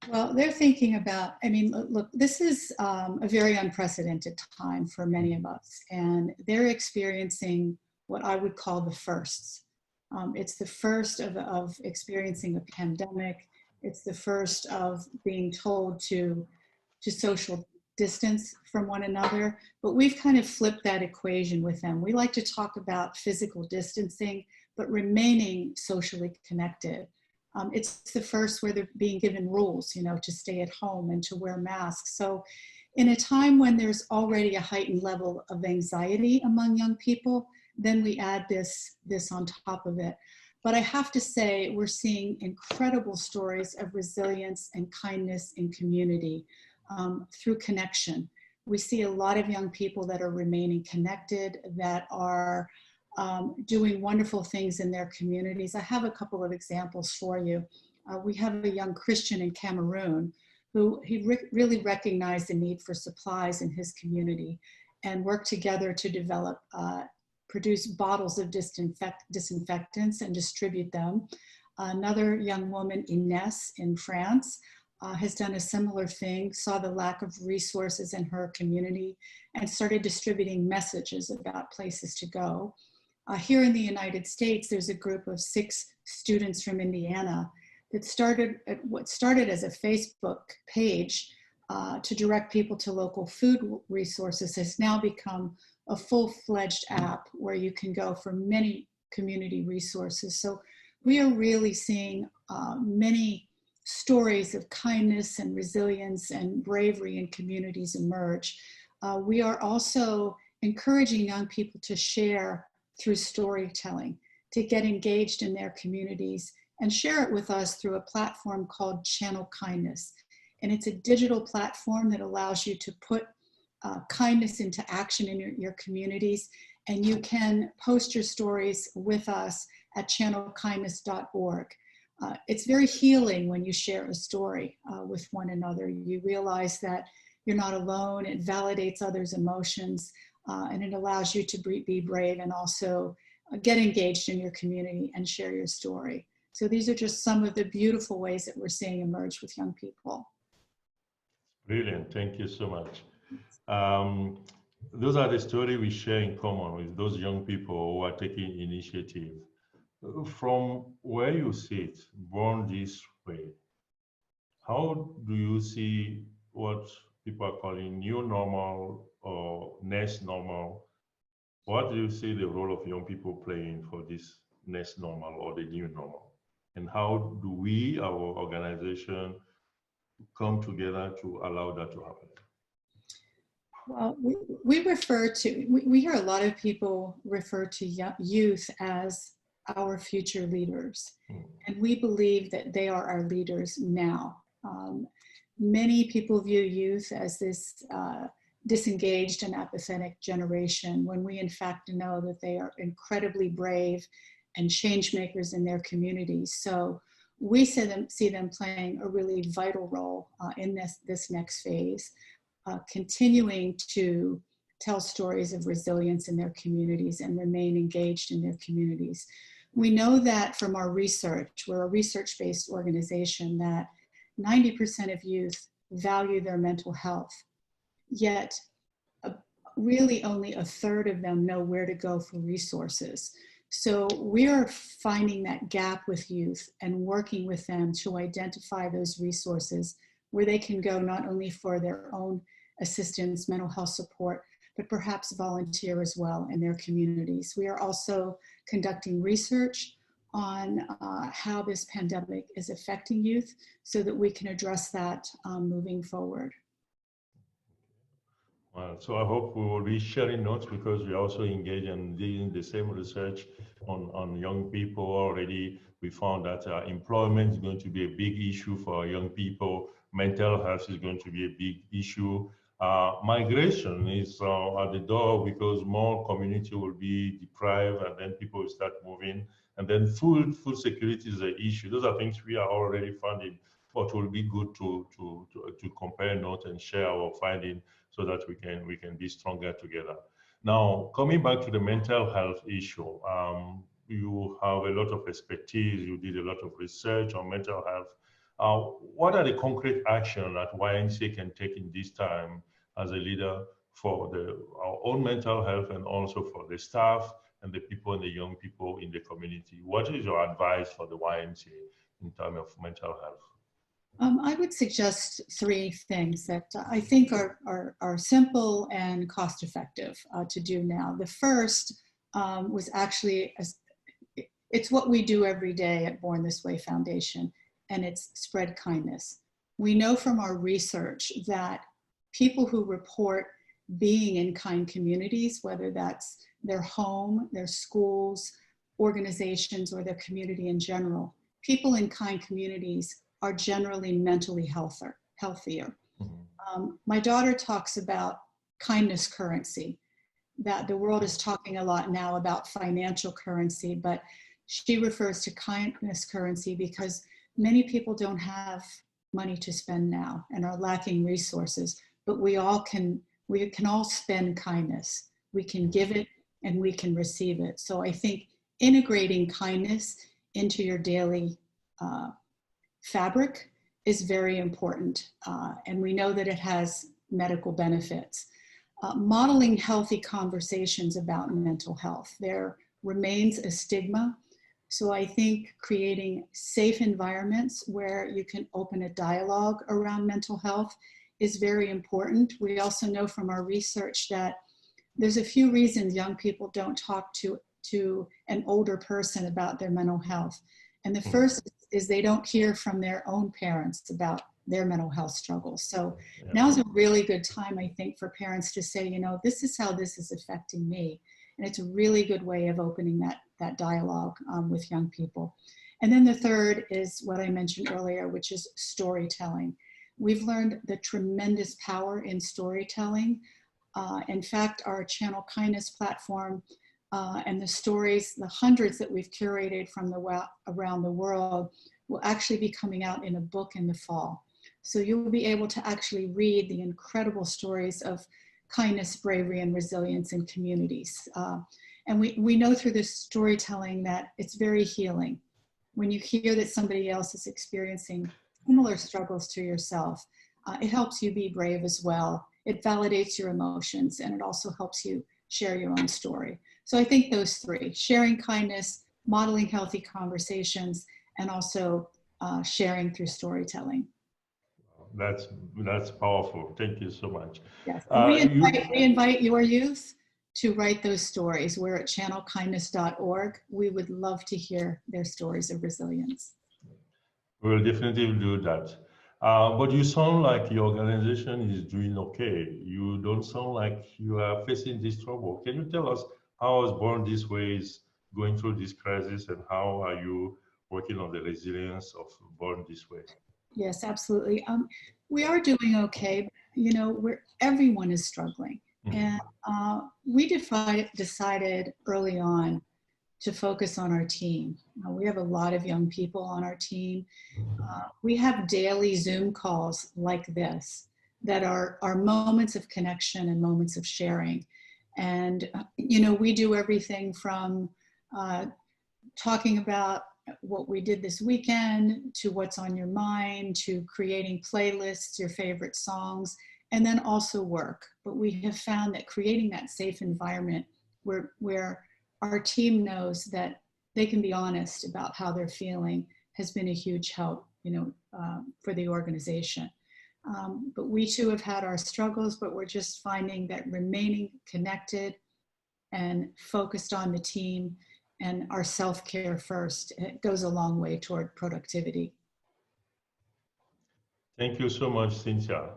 Well, they're thinking about, look, this is a very unprecedented time for many of us, and they're experiencing what I would call the firsts. It's the first of experiencing a pandemic. It's the first of being told to social distance from one another, but we've kind of flipped that equation with them. We like to talk about physical distancing, but remaining socially connected. It's the first where they're being given rules, to stay at home and to wear masks. So in a time when there's already a heightened level of anxiety among young people, then we add this on top of it. But I have to say, we're seeing incredible stories of resilience and kindness in community through connection. We see a lot of young people that are remaining connected, that are doing wonderful things in their communities. I have a couple of examples for you. We have a young Christian in Cameroon who really recognized the need for supplies in his community and worked together to produce bottles of disinfectants and distribute them. Another young woman, Ines, in France, has done a similar thing, saw the lack of resources in her community and started distributing messages about places to go. Here in the United States, there's a group of 6 students from Indiana that started as a Facebook page to direct people to local food resources has now become a full-fledged app where you can go for many community resources. So we are really seeing many stories of kindness and resilience and bravery in communities emerge. We are also encouraging young people to share through storytelling, to get engaged in their communities and share it with us through a platform called Channel Kindness. And it's a digital platform that allows you to put kindness into action in your communities. And you can post your stories with us at channelkindness.org. It's very healing when you share a story with one another. You realize that you're not alone. It validates others' emotions, and it allows you to be brave and also get engaged in your community and share your story. So these are just some of the beautiful ways that we're seeing emerge with young people. Brilliant. Thank you so much. Those are the stories we share in common with those young people who are taking initiative. From where you sit, born this way, how do you see what people are calling new normal or next normal? What do you see the role of young people playing for this next normal or the new normal? And how do we, our organization, come together to allow that to happen? Well, we hear a lot of people refer to youth as our future leaders. And we believe that they are our leaders now. Many people view youth as this disengaged and apathetic generation, when we in fact know that they are incredibly brave and change makers in their communities. So we see them playing a really vital role in this next phase, continuing to tell stories of resilience in their communities and remain engaged in their communities. We know that from our research, we're a research-based organization, that 90% of youth value their mental health, yet really only a third of them know where to go for resources. So we are finding that gap with youth and working with them to identify those resources where they can go not only for their own assistance, mental health support, but perhaps volunteer as well in their communities. We are also conducting research on how this pandemic is affecting youth so that we can address that moving forward. Well, so I hope we will be sharing notes, because we also engage in doing the same research on young people already. We found that employment is going to be a big issue for young people. Mental health is going to be a big issue. Migration is at the door, because more community will be deprived, and then people will start moving. And then food security is an issue. Those are things we are already funding, but will be good to compare notes and share our finding, so that we can be stronger together. Now, coming back to the mental health issue, you have a lot of expertise. You did a lot of research on mental health. What are the concrete actions that YMCA can take in this time as a leader for our own mental health, and also for the staff and the people and the young people in the community? What is your advice for the YMCA in terms of mental health? I would suggest three things that I think are simple and cost effective to do now. The first was actually, it's what we do every day at Born This Way Foundation, and it's spread kindness. We know from our research that people who report being in kind communities, whether that's their home, their schools, organizations, or their community in general, people in kind communities are generally mentally healthier. Mm-hmm. My daughter talks about kindness currency, that the world is talking a lot now about financial currency, but she refers to kindness currency because many people don't have money to spend now and are lacking resources, but we can all spend kindness. We can give it and we can receive it. So I think integrating kindness into your daily fabric is very important, and we know that it has medical benefits. Modeling healthy conversations about mental health. There remains a stigma, so I think creating safe environments where you can open a dialogue around mental health is very important. We also know from our research that there's a few reasons young people don't talk to an older person about their mental health. And the first is they don't hear from their own parents about their mental health struggles. So now's a really good time, I think, for parents to say, you know, this is how this is affecting me. And it's a really good way of opening that dialogue with young people. And then the third is what I mentioned earlier, which is storytelling. We've learned the tremendous power in storytelling. In fact, our Channel Kindness platform and the stories, the hundreds that we've curated from around the world, will actually be coming out in a book in the fall. So you'll be able to actually read the incredible stories of kindness, bravery, and resilience in communities. And we know through this storytelling that it's very healing. When you hear that somebody else is experiencing similar struggles to yourself, it helps you be brave as well. It validates your emotions, and it also helps you share your own story. So I think those three: sharing kindness, modeling healthy conversations, and also sharing through storytelling. That's powerful. Thank you so much. Yes, we invite your youth to write those stories. We're at channelkindness.org. We would love to hear their stories of resilience. We'll definitely do that. But you sound like your organization is doing okay. You don't sound like you are facing this trouble. Can you tell us how is Born This Way is going through this crisis, and how are you working on the resilience of Born This Way? Yes, absolutely. We are doing okay. You know, everyone is struggling. And we decided early on to focus on our team. We have a lot of young people on our team. We have daily Zoom calls like this that are moments of connection and moments of sharing. And, you know, we do everything from talking about what we did this weekend, to what's on your mind, to creating playlists, your favorite songs, and then also work. But we have found that creating that safe environment where our team knows that they can be honest about how they're feeling has been a huge help, you know, for the organization. But we too have had our struggles, but we're just finding that remaining connected and focused on the team and our self-care first, it goes a long way toward productivity. Thank you so much, Cynthia.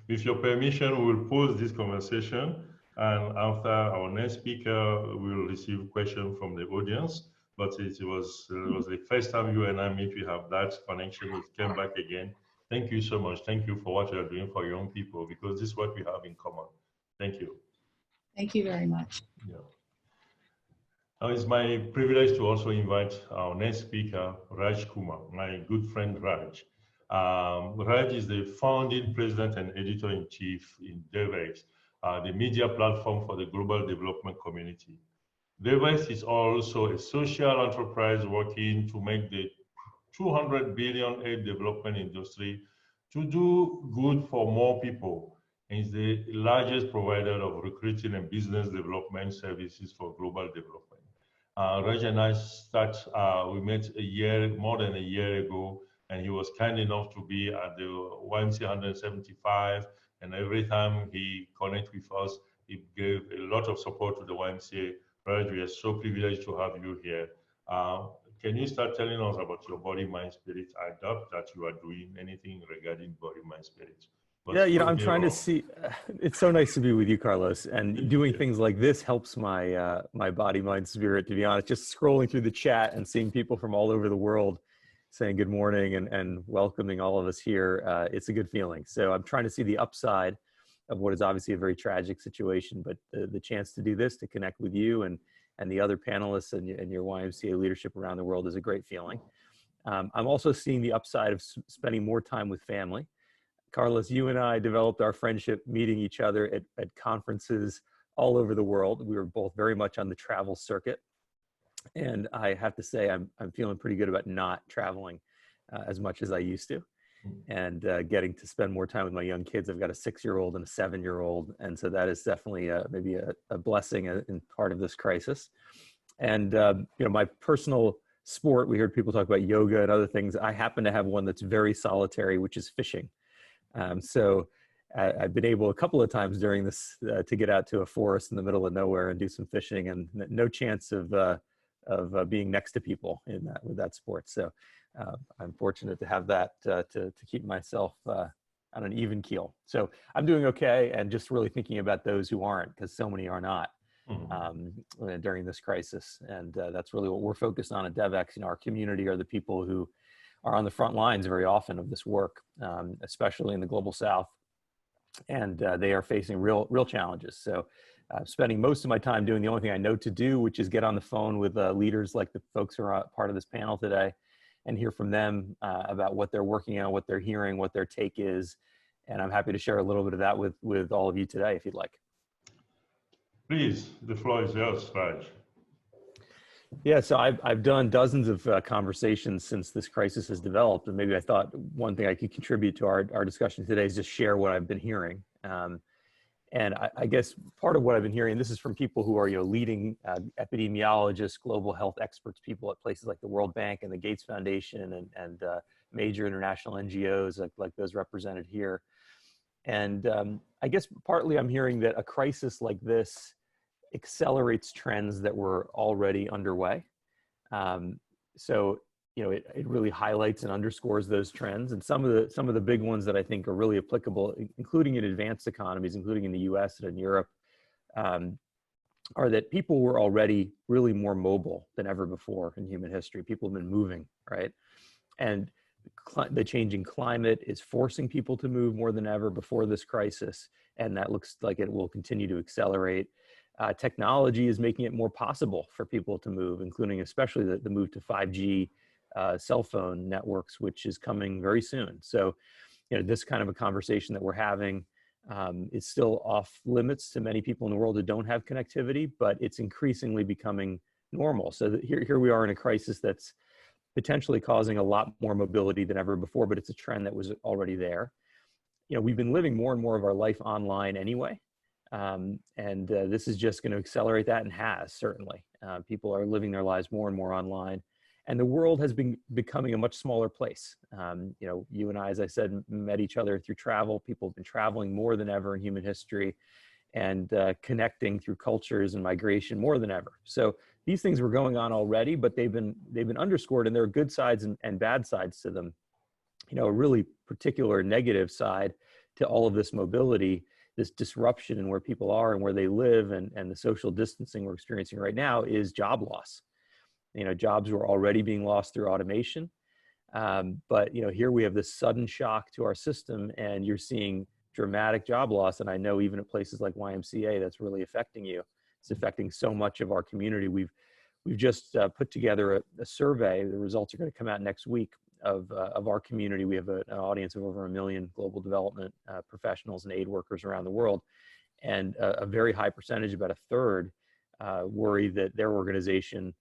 With your permission, we'll pause this conversation, and after our next speaker, we'll receive questions from the audience. But it was the first time you and I meet, we have that connection. It came back again. Thank you so much. Thank you for what you're doing for young people, because this is what we have in common. Thank you. Thank you very much. Yeah. Now it's my privilege to also invite our next speaker, Raj Kumar, my good friend Raj. Raj is the founding president and editor-in-chief in Devex, the media platform for the global development community. Devex is also a social enterprise working to make the 200 billion aid development industry to do good for more people, and is the largest provider of recruiting and business development services for global development. Raj and I we met more than a year ago, and he was kind enough to be at the YMCA 175, and every time he connected with us, he gave a lot of support to the YMCA. Raj, we are so privileged to have you here. Can you start telling us about your body, mind, spirit? I doubt that you are doing anything regarding body, mind, spirit. But yeah, you know, I'm trying to see. It's so nice to be with you, Carlos, and doing things like this helps my my body, mind, spirit. To be honest, just scrolling through the chat and seeing people from all over the world saying good morning and welcoming all of us here, it's a good feeling. So I'm trying to see the upside of what is obviously a very tragic situation, but the chance to do this, to connect with you and the other panelists and your YMCA leadership around the world is a great feeling. I'm also seeing the upside of spending more time with family. Carlos, you and I developed our friendship meeting each other at conferences all over the world. We were both very much on the travel circuit. And I have to say, I'm feeling pretty good about not traveling as much as I used to, and getting to spend more time with my young kids. I've got a 6-year-old and a 7-year-old. And so that is definitely maybe a blessing in part of this crisis. And, you know, my personal sport, we heard people talk about yoga and other things. I happen to have one that's very solitary, which is fishing. So I've been able a couple of times during this to get out to a forest in the middle of nowhere and do some fishing, and no chance of being next to people in that with that sport. So I'm fortunate to have that to keep myself on an even keel. So I'm doing okay, and just really thinking about those who aren't, because so many are not during this crisis. And that's really what we're focused on at Devex. Our community are the people who are on the front lines very often of this work, especially in the global South. And they are facing real challenges. So spending most of my time doing the only thing I know to do, which is get on the phone with leaders like the folks who are part of this panel today and hear from them about what they're working on, what they're hearing, what their take is. And I'm happy to share a little bit of that with all of you today, if you'd like. Please, the floor is yours, Raj. Yeah, so I've done dozens of conversations since this crisis has developed, and maybe I thought one thing I could contribute to our discussion today is just share what I've been hearing. And I guess part of what I've been hearing, this is from people who are leading epidemiologists, global health experts, people at places like the World Bank and the Gates Foundation and major international NGOs like those represented here. And I guess partly I'm hearing that a crisis like this accelerates trends that were already underway. So it really highlights and underscores those trends. And some of the big ones that I think are really applicable, including in advanced economies, including in the US and in Europe, are that people were already really more mobile than ever before in human history. People have been moving, right? And the changing climate is forcing people to move more than ever before this crisis. And that looks like it will continue to accelerate. Technology is making it more possible for people to move, including especially the move to 5G cell phone networks, which is coming very soon. So, this kind of a conversation that we're having is still off limits to many people in the world who don't have connectivity, but it's increasingly becoming normal. So here we are in a crisis that's potentially causing a lot more mobility than ever before, but it's a trend that was already there. We've been living more and more of our life online anyway. And this is just going to accelerate that, and has certainly. People are living their lives more and more online, and the world has been becoming a much smaller place. You and I, as I said, met each other through travel. People have been traveling more than ever in human history, and connecting through cultures and migration more than ever. So these things were going on already, but they've been underscored, and there are good sides and bad sides to them. A really particular negative side to all of this mobility, this disruption in where people are and where they live, and the social distancing we're experiencing right now, is job loss. Jobs were already being lost through automation. But here we have this sudden shock to our system, and you're seeing dramatic job loss. And I know even at places like YMCA, that's really affecting you. It's affecting so much of our community. We've just put together a survey. The results are going to come out next week of our community. We have an audience of over 1 million global development professionals and aid workers around the world. And a very high percentage, about a third, worry that their organization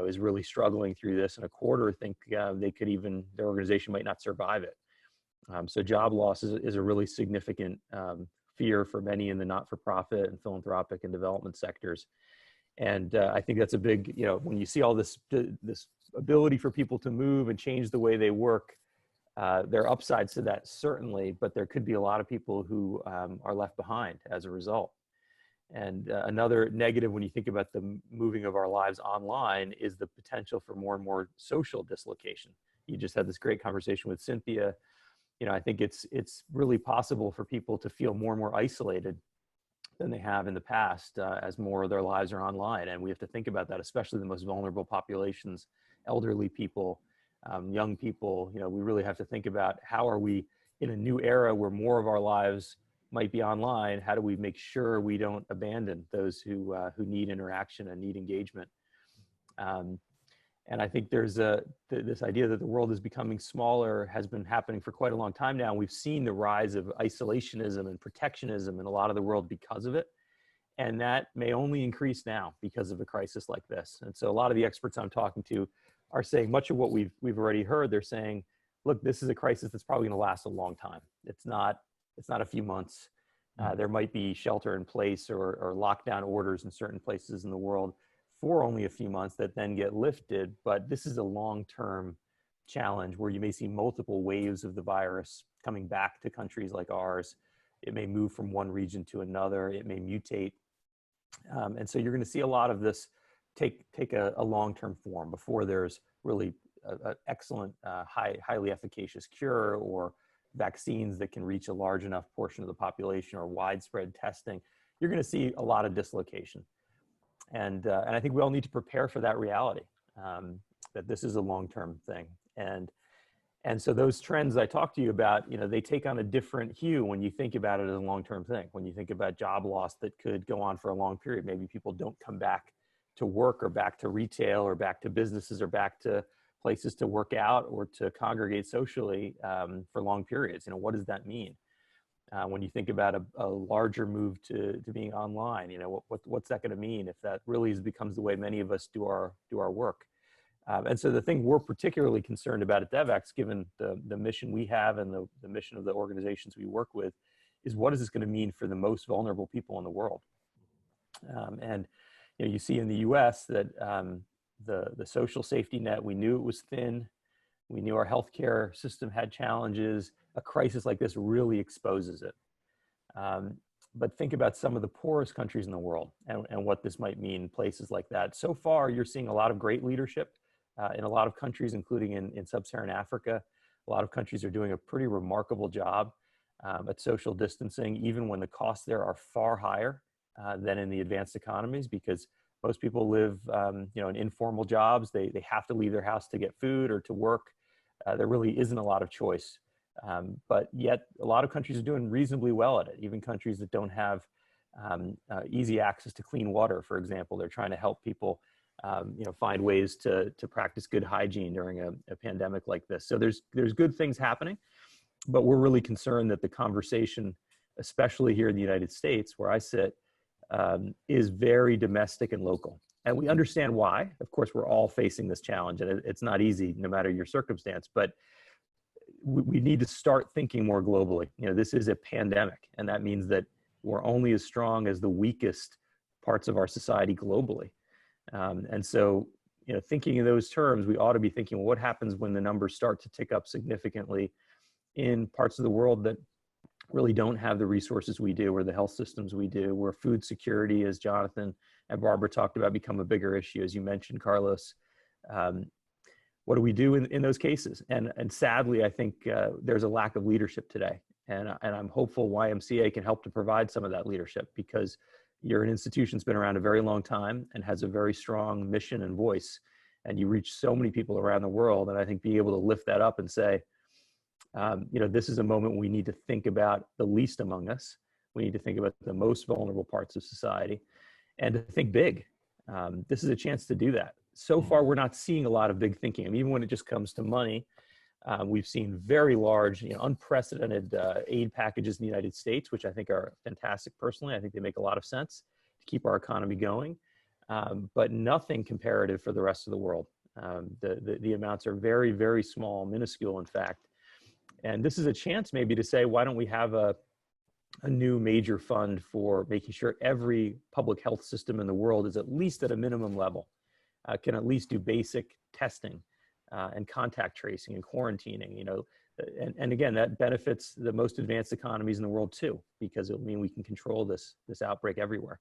is really struggling through this, and a quarter think their organization might not survive it. So job loss is a really significant fear for many in the not-for-profit and philanthropic and development sectors. And I think that's a big, when you see all this ability for people to move and change the way they work, there are upsides to that, certainly, but there could be a lot of people who are left behind as a result. And another negative, when you think about the moving of our lives online, is the potential for more and more social dislocation. You just had this great conversation with Cynthia. I think it's really possible for people to feel more and more isolated than they have in the past as more of their lives are online. And we have to think about that, especially the most vulnerable populations, elderly people, young people. We really have to think about, how are we in a new era where more of our lives might be online? How do we make sure we don't abandon those who need interaction and need engagement? And I think there's this idea that the world is becoming smaller has been happening for quite a long time now. We've seen the rise of isolationism and protectionism in a lot of the world because of it. And that may only increase now because of a crisis like this. And so a lot of the experts I'm talking to are saying much of what we've already heard. They're saying, look, this is a crisis that's probably going to last a long time. It's not a few months. There might be shelter in place or lockdown orders in certain places in the world for only a few months that then get lifted. But this is a long-term challenge where you may see multiple waves of the virus coming back to countries like ours. It may move from one region to another. It may mutate. And so you're going to see a lot of this take a long-term form before there's really an excellent, highly efficacious cure or vaccines that can reach a large enough portion of the population or widespread testing. You're going to see a lot of dislocation. And I think we all need to prepare for that reality, that this is a long-term thing. And so those trends I talked to you about, they take on a different hue when you think about it as a long-term thing. When you think about job loss that could go on for a long period, maybe people don't come back to work or back to retail or back to businesses or back to places to work out or to congregate socially for long periods. What does that mean? When you think about a larger move to being online, what's that going to mean if that really becomes the way many of us do our work? And so the thing we're particularly concerned about at Devex, given the mission we have and the mission of the organizations we work with, is what is this going to mean for the most vulnerable people in the world? And you see in the U.S. that the social safety net, we knew it was thin. We knew our healthcare system had challenges. A crisis like this really exposes it. But think about some of the poorest countries in the world and what this might mean, places like that. So far, you're seeing a lot of great leadership in a lot of countries, including in sub-Saharan Africa. A lot of countries are doing a pretty remarkable job at social distancing, even when the costs there are far higher than in the advanced economies, because most people live in informal jobs. They have to leave their house to get food or to work. There really isn't a lot of choice. But yet a lot of countries are doing reasonably well at it. Even countries that don't have easy access to clean water, for example, they're trying to help people find ways to practice good hygiene during a pandemic like this. So there's good things happening, but we're really concerned that the conversation, especially here in the United States, where I sit, is very domestic and local. And we understand why. Of course, we're all facing this challenge, and it's not easy no matter your circumstance, but we need to start thinking more globally. This is a pandemic, and that means that we're only as strong as the weakest parts of our society globally. And so, thinking in those terms, we ought to be thinking, well, what happens when the numbers start to tick up significantly in parts of the world that really don't have the resources we do, or the health systems we do, where food security, as Jonathan and Barbara talked about, become a bigger issue, as you mentioned, Carlos. What do we do in those cases? And sadly, I think there's a lack of leadership today. And I'm hopeful YMCA can help to provide some of that leadership, because you're an institution that's been around a very long time and has a very strong mission and voice. And you reach so many people around the world. And I think being able to lift that up and say, this is a moment we need to think about the least among us. We need to think about the most vulnerable parts of society and to think big. This is a chance to do that. So far, we're not seeing a lot of big thinking. I mean, even when it just comes to money, we've seen very large, unprecedented aid packages in the United States, which I think are fantastic personally. I think they make a lot of sense to keep our economy going, but nothing comparative for the rest of the world. The amounts are very, very small, minuscule, in fact. And this is a chance maybe to say, why don't we have a new major fund for making sure every public health system in the world is at least at a minimum level, can at least do basic testing and contact tracing and quarantining, and again, that benefits the most advanced economies in the world too, because it'll mean we can control this outbreak everywhere.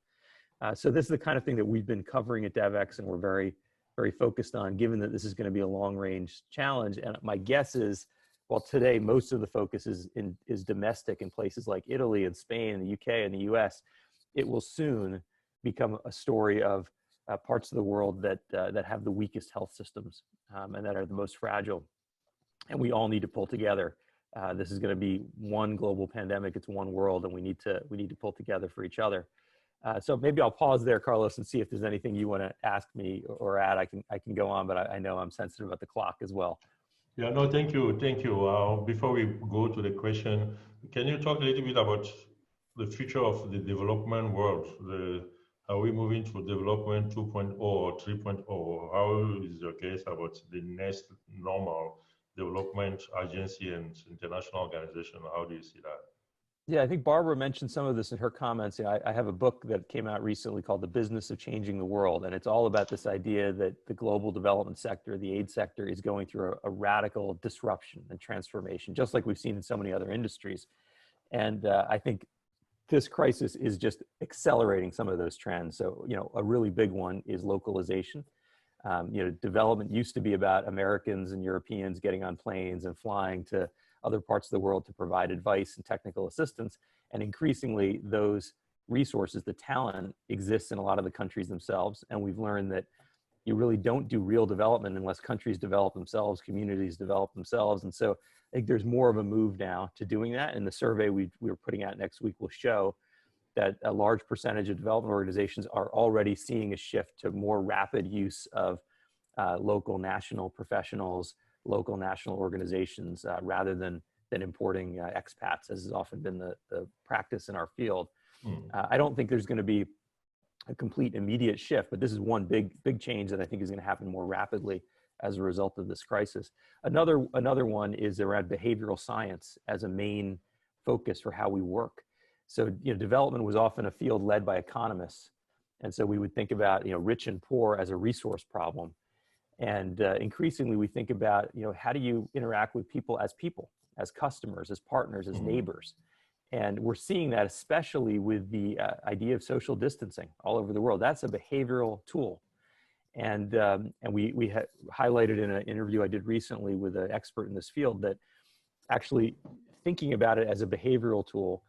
So this is the kind of thing that we've been covering at Devex, and we're very, very focused on, given that this is going to be a long range challenge. And my guess is, while today most of the focus is domestic in places like Italy and Spain and the UK and the US, it will soon become a story of parts of the world that have the weakest health systems and that are the most fragile. And we all need to pull together. This is going to be one global pandemic. It's one world, and we need to pull together for each other. So maybe I'll pause there, Carlos, and see if there's anything you want to ask me or add. I can go on, but I know I'm sensitive about the clock as well. Yeah, no, thank you. Before we go to the question, can you talk a little bit about the future of the development world? Are we moving to development 2.0 or 3.0? How is your case about the next normal development agency and international organization? How do you see that? Yeah, I think Barbara mentioned some of this in her comments. You know, I have a book that came out recently called The Business of Changing the World, and it's all about this idea that the global development sector, the aid sector, is going through a radical disruption and transformation, just like we've seen in so many other industries. And I think this crisis is just accelerating some of those trends. So, you know, a really big one is localization. You know, development used to be about Americans and Europeans getting on planes and flying to other parts of the world to provide advice and technical assistance. And increasingly, those resources, the talent, exists in a lot of the countries themselves. And we've learned that you really don't do real development unless countries develop themselves, communities develop themselves. And so I think there's more of a move now to doing that. And the survey we're putting out next week will show that a large percentage of development organizations are already seeing a shift to more rapid use of local national professionals, local national organizations, rather than importing expats, as has often been the practice in our field. I don't think there's going to be a complete immediate shift, but this is one big change that I think is going to happen more rapidly as a result of this crisis. Another one is around behavioral science as a main focus for how we work. So, you know, development was often a field led by economists. And so we would think about, you know, rich and poor as a resource problem. And increasingly we think about, you know, how do you interact with people, as customers, as partners, as neighbors? And we're seeing that especially with the idea of social distancing all over the world. That's a behavioral tool. And we highlighted in an interview I did recently with an expert in this field that actually thinking about it as a behavioral tool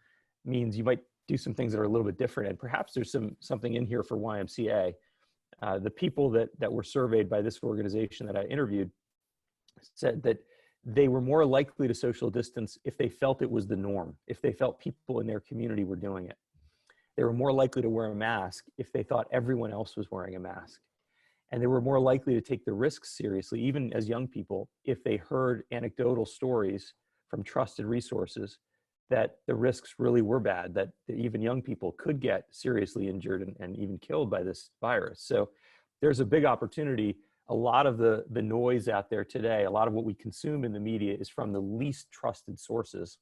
means you might do some things that are a little bit different. And perhaps there's something in here for YMCA. The people that were surveyed by this organization that I interviewed said that they were more likely to social distance if they felt it was the norm, if they felt people in their community were doing it. They were more likely to wear a mask if they thought everyone else was wearing a mask. And they were more likely to take the risks seriously, even as young people, if they heard anecdotal stories from trusted resources that the risks really were bad, that even young people could get seriously injured and even killed by this virus. So there's a big opportunity. A lot of the noise out there today, a lot of what we consume in the media is from the least trusted sources.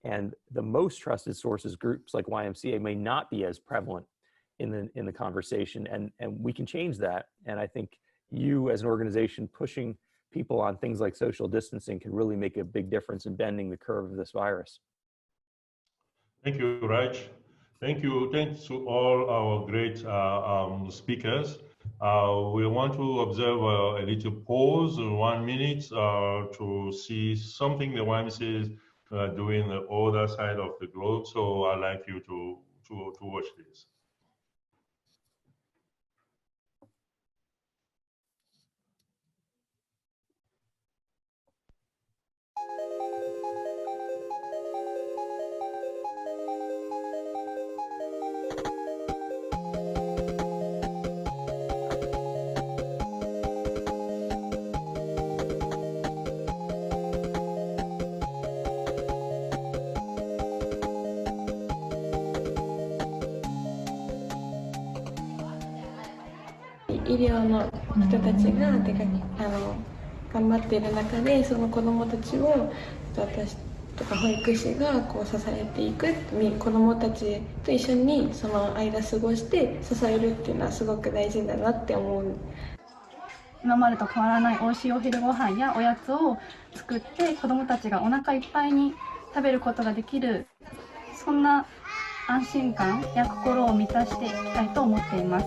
And the most trusted sources, groups like YMCA, may not be as prevalent in the conversation. And we can change that. And I think you as an organization pushing people on things like social distancing can really make a big difference in bending the curve of this virus. Thank you, Raj. Thank you. Thanks to all our great speakers. We want to observe a little pause, 1 minute, to see something the YMCA is doing the other side of the globe. So I'd like you to watch this.医療の人たちが頑張っている中で、その子どもたちを私とか保育士がこう支えていく、子どもたちと一緒にその間過ごして支えるっていうのはすごく大事だなって思う。今までと変わらない美味しいお昼ご飯やおやつを作って子どもたちがお腹いっぱいに食べることができる、そんな安心感や心を満たしていきたいと思っています。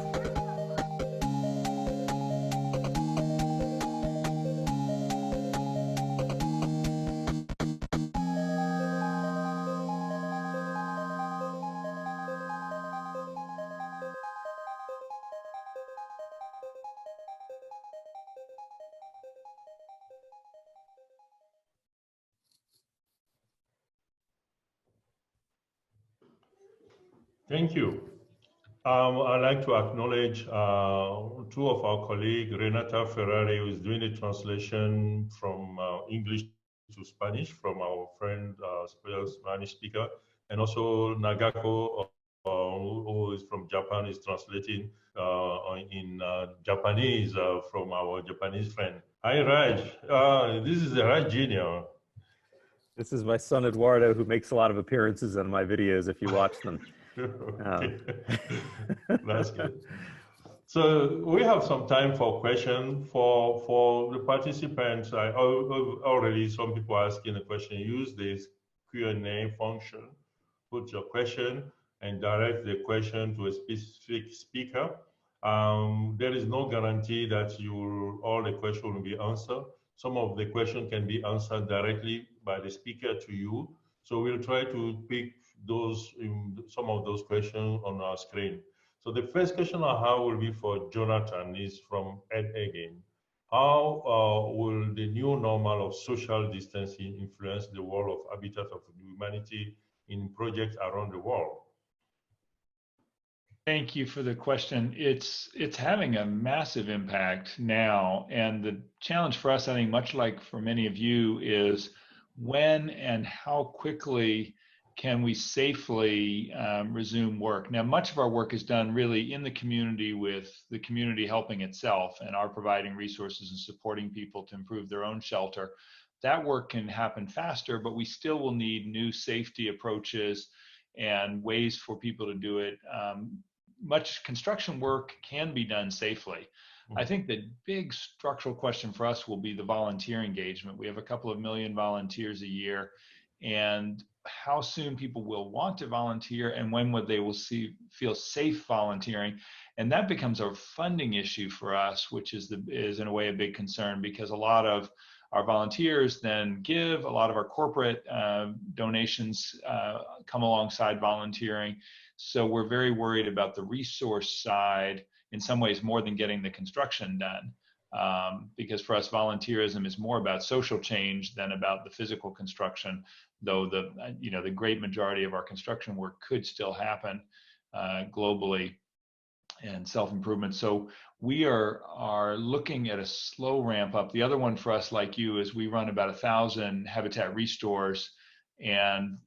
Thank you. I'd like to acknowledge two of our colleagues, Renata Ferrari, who is doing the translation from English to Spanish from our friend, Spanish speaker, and also Nagako, who is from Japan, is translating in Japanese from our Japanese friend. Hi, Raj. This is Raj Jr. This is my son Eduardo, who makes a lot of appearances on my videos if you watch them. Okay. That's good. So we have some time for questions for the participants. Already some people asking a question. Use this Q&A function. Put your question and direct the question to a specific speaker. There is no guarantee that all the questions will be answered. Some of the questions can be answered directly by the speaker to you. So we'll try to pick some of those questions on our screen. So the first question I have will be for Jonathan, is from Ed again. How will the new normal of social distancing influence the world of Habitat of Humanity in projects around the world? Thank you for the question. It's having a massive impact now. And the challenge for us, I think, much like for many of you, is when and how quickly can we safely resume work? Now, much of our work is done really in the community, with the community helping itself and our providing resources and supporting people to improve their own shelter. That work can happen faster, but we still will need new safety approaches and ways for people to do it. Much construction work can be done safely. I think the big structural question for us will be the volunteer engagement. We have a couple of million volunteers a year, and how soon people will want to volunteer and when would they will feel safe volunteering. And that becomes our funding issue for us, which is in a way a big concern, because a lot of our volunteers then give, a lot of our corporate donations come alongside volunteering. So we're very worried about the resource side, in some ways more than getting the construction done. Because for us, volunteerism is more about social change than about the physical construction, though the great majority of our construction work could still happen globally and self-improvement. So we are looking at a slow ramp up. The other one for us, like you, is we run about 1,000 habitat restores, and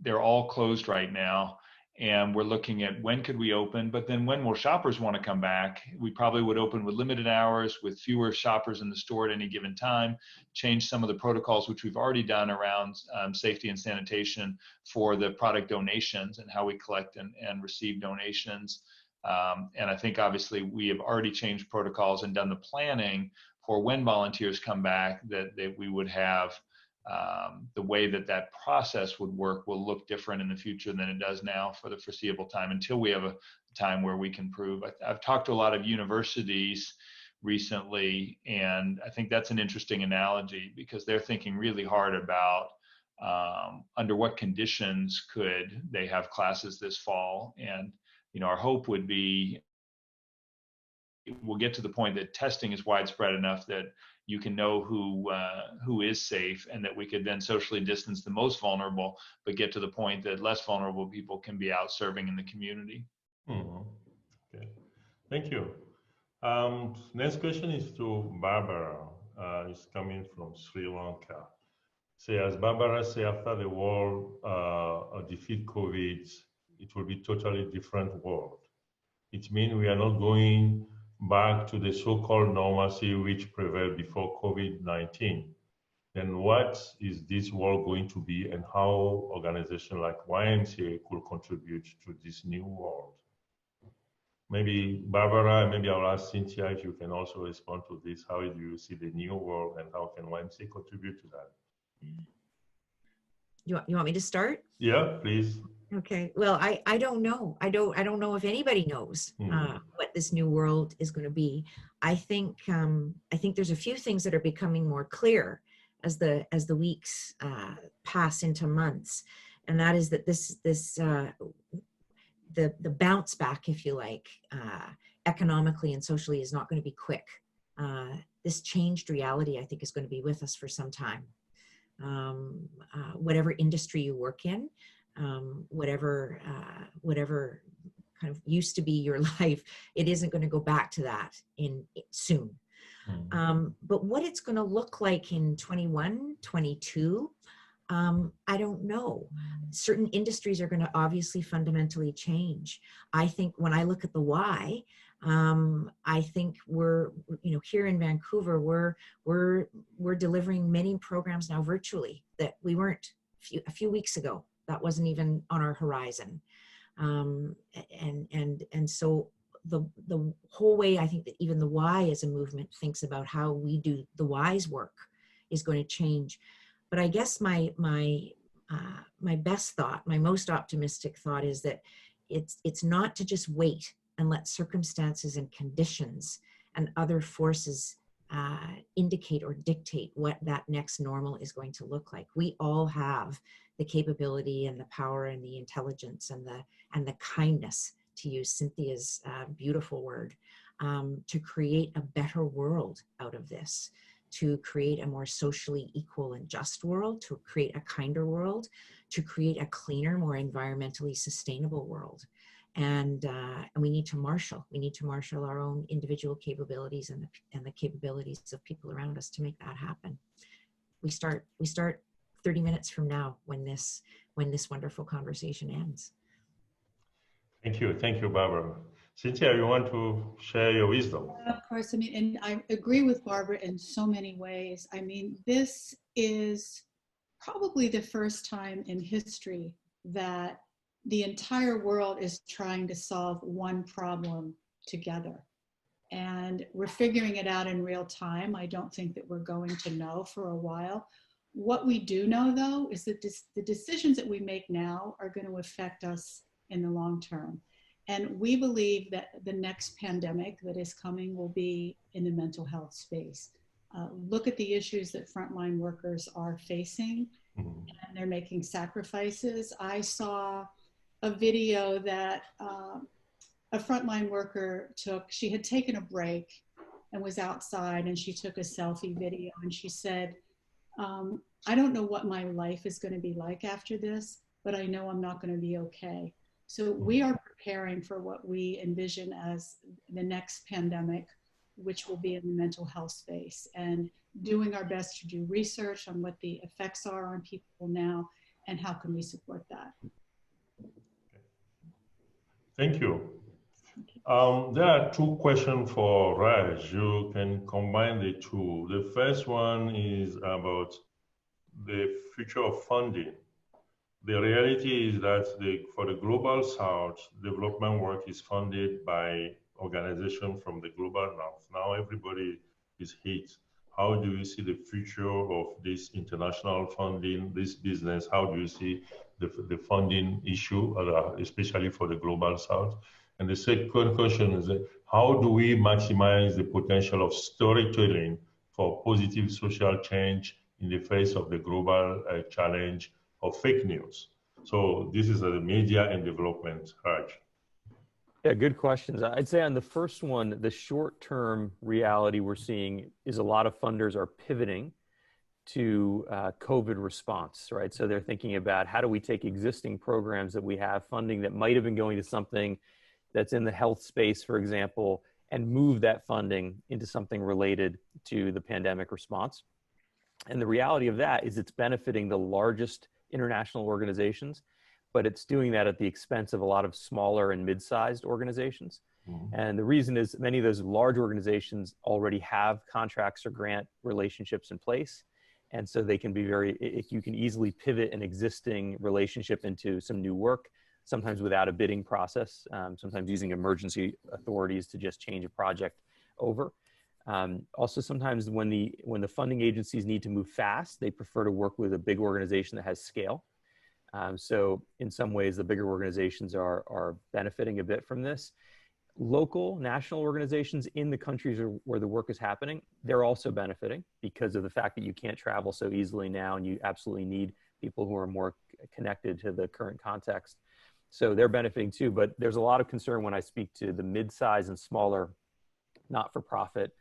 they're all closed right now. And we're looking at when could we open, but then when will shoppers want to come back? We probably would open with limited hours, with fewer shoppers in the store at any given time, change some of the protocols, which we've already done around safety and sanitation for the product donations and how we collect and receive donations. And I think obviously we have already changed protocols and done the planning for when volunteers come back, that we would have the way that process would work will look different in the future than it does now for the foreseeable time, until we have a time where we can prove. I've talked to a lot of universities recently, and I think that's an interesting analogy, because they're thinking really hard about under what conditions could they have classes this fall. And our hope would be we'll get to the point that testing is widespread enough that you can know who is safe, and that we could then socially distance the most vulnerable, but get to the point that less vulnerable people can be out serving in the community. Okay, thank you. Next question is to Barbara. It's coming from Sri Lanka. As Barbara said, after the world defeat COVID, it will be totally different world. It means we are not going back to the so-called normalcy which prevailed before COVID-19. Then what is this world going to be, and how organizations like YMCA could contribute to this new world? Maybe Barbara, maybe I'll ask Cynthia if you can also respond to this. How do you see the new world, and how can YMCA contribute to that? You want me to start? Yeah, please. Okay. Well, I don't know. I don't know if anybody knows what this new world is going to be. I think there's a few things that are becoming more clear as the weeks pass into months, and that is that the bounce back, if you like, economically and socially, is not going to be quick. This changed reality, I think, is going to be with us for some time. Whatever industry you work in, whatever kind of used to be your life, it isn't going to go back to that soon. But what it's going to look like in 21, 22, I don't know. Certain industries are going to obviously fundamentally change. I think when I look at the Y, I think we're, you know, here in Vancouver, we're delivering many programs now virtually that we weren't a few weeks ago. That wasn't even on our horizon. And so the whole way I think that even the Y as a movement thinks about how we do the Y's work is going to change. But I guess my best thought, my most optimistic thought is that it's not to just wait and let circumstances and conditions and other forces indicate or dictate what that next normal is going to look like. We all have the capability and the power and the intelligence and the kindness, to use Cynthia's beautiful word, to create a better world out of this, to create a more socially equal and just world, to create a kinder world, to create a cleaner, more environmentally sustainable world. And we need to marshal. We need to marshal our own individual capabilities and the capabilities of people around us to make that happen. We start 30 minutes from now when this wonderful conversation ends. Thank you, Barbara. Cynthia, you want to share your wisdom? Of course, I mean, and I agree with Barbara in so many ways. I mean, this is probably the first time in history that the entire world is trying to solve one problem together. And we're figuring it out in real time. I don't think that we're going to know for a while. What we do know, though, is that the decisions that we make now are going to affect us in the long term. And we believe that the next pandemic that is coming will be in the mental health space. Look at the issues that frontline workers are facing, and they're making sacrifices. I saw a video that a frontline worker took. She had taken a break and was outside, and she took a selfie video, and she said, I don't know what my life is going to be like after this, but I know I'm not going to be okay. So we are preparing for what we envision as the next pandemic, which will be in the mental health space, and doing our best to do research on what the effects are on people now and how can we support that. Thank you. There are two questions for Raj. You can combine the two. The first one is about the future of funding. The reality is that for the Global South, development work is funded by organizations from the Global North. Now everybody is hit. How do you see the future of this international funding, this business? How do you see the funding issue, especially for the Global South? And the second question is, how do we maximize the potential of storytelling for positive social change in the face of the global challenge of fake news? So this is the media and development, Raj. Yeah, good questions. I'd say on the first one, the short-term reality we're seeing is a lot of funders are pivoting to COVID response, right? So they're thinking about how do we take existing programs that we have, funding that might have been going to something that's in the health space, for example, and move that funding into something related to the pandemic response. And the reality of that is it's benefiting the largest international organizations, but it's doing that at the expense of a lot of smaller and mid-sized organizations. And the reason is many of those large organizations already have contracts or grant relationships in place. And so they can be you can easily pivot an existing relationship into some new work, sometimes without a bidding process, sometimes using emergency authorities to just change a project over. Also, sometimes when the funding agencies need to move fast, they prefer to work with a big organization that has scale. So in some ways, the bigger organizations are benefiting a bit from this. Local, national organizations in the countries where the work is happening, they're also benefiting because of the fact that you can't travel so easily now, and you absolutely need people who are more connected to the current context. So they're benefiting too, but there's a lot of concern when I speak to the mid-size and smaller not-for-profit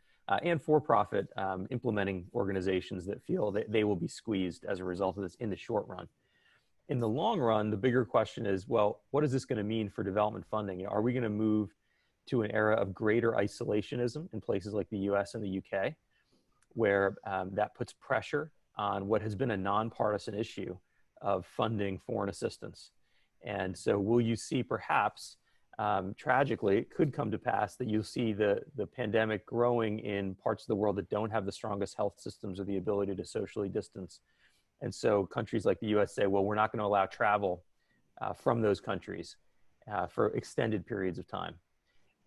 and for-profit implementing organizations that feel that they will be squeezed as a result of this in the short run. In the long run, the bigger question is, well, what is this going to mean for development funding? Are we going to move to an era of greater isolationism in places like the US and the UK, where that puts pressure on what has been a nonpartisan issue of funding foreign assistance. And so will you see perhaps, tragically, it could come to pass that you'll see the pandemic growing in parts of the world that don't have the strongest health systems or the ability to socially distance. And so countries like the US say, well, we're not going to allow travel from those countries for extended periods of time.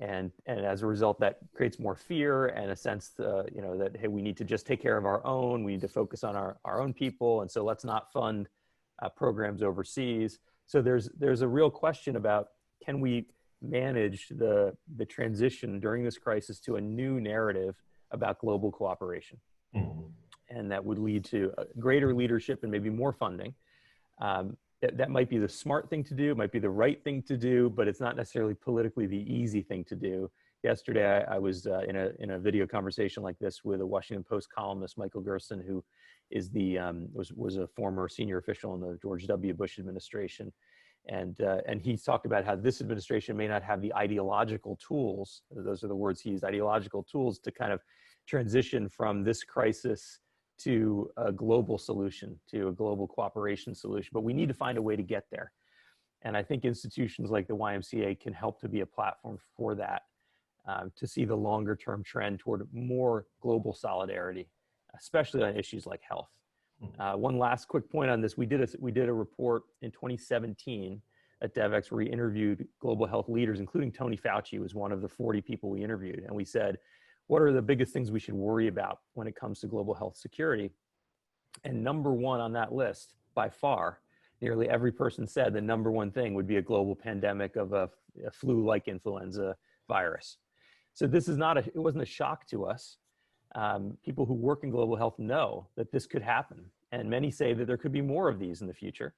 And as a result, that creates more fear and a sense, you know, that, hey, we need to just take care of our own. We need to focus on our own people. And so let's not fund programs overseas. So there's a real question about, can we manage the transition during this crisis to a new narrative about global cooperation? Mm-hmm. And that would lead to greater leadership and maybe more funding. That might be the smart thing to do, it might be the right thing to do, but it's not necessarily politically the easy thing to do. Yesterday, I was in a video conversation like this with a Washington Post columnist, Michael Gerson, who is was a former senior official in the George W. Bush administration. And he talked about how this administration may not have the ideological tools, those are the words he used, ideological tools to kind of transition from this crisis to a global solution, to a global cooperation solution. But we need to find a way to get there. And I think institutions like the YMCA can help to be a platform for that, to see the longer term trend toward more global solidarity, especially on issues like health. One last quick point on this. We did a report in 2017 at Devex where we interviewed global health leaders, including Tony Fauci was one of the 40 people we interviewed. And we said, what are the biggest things we should worry about when it comes to global health security? And number one on that list, by far, nearly every person said the number one thing would be a global pandemic of a flu-like influenza virus. So this is not it wasn't a shock to us. People who work in global health know that this could happen. And many say that there could be more of these in the future.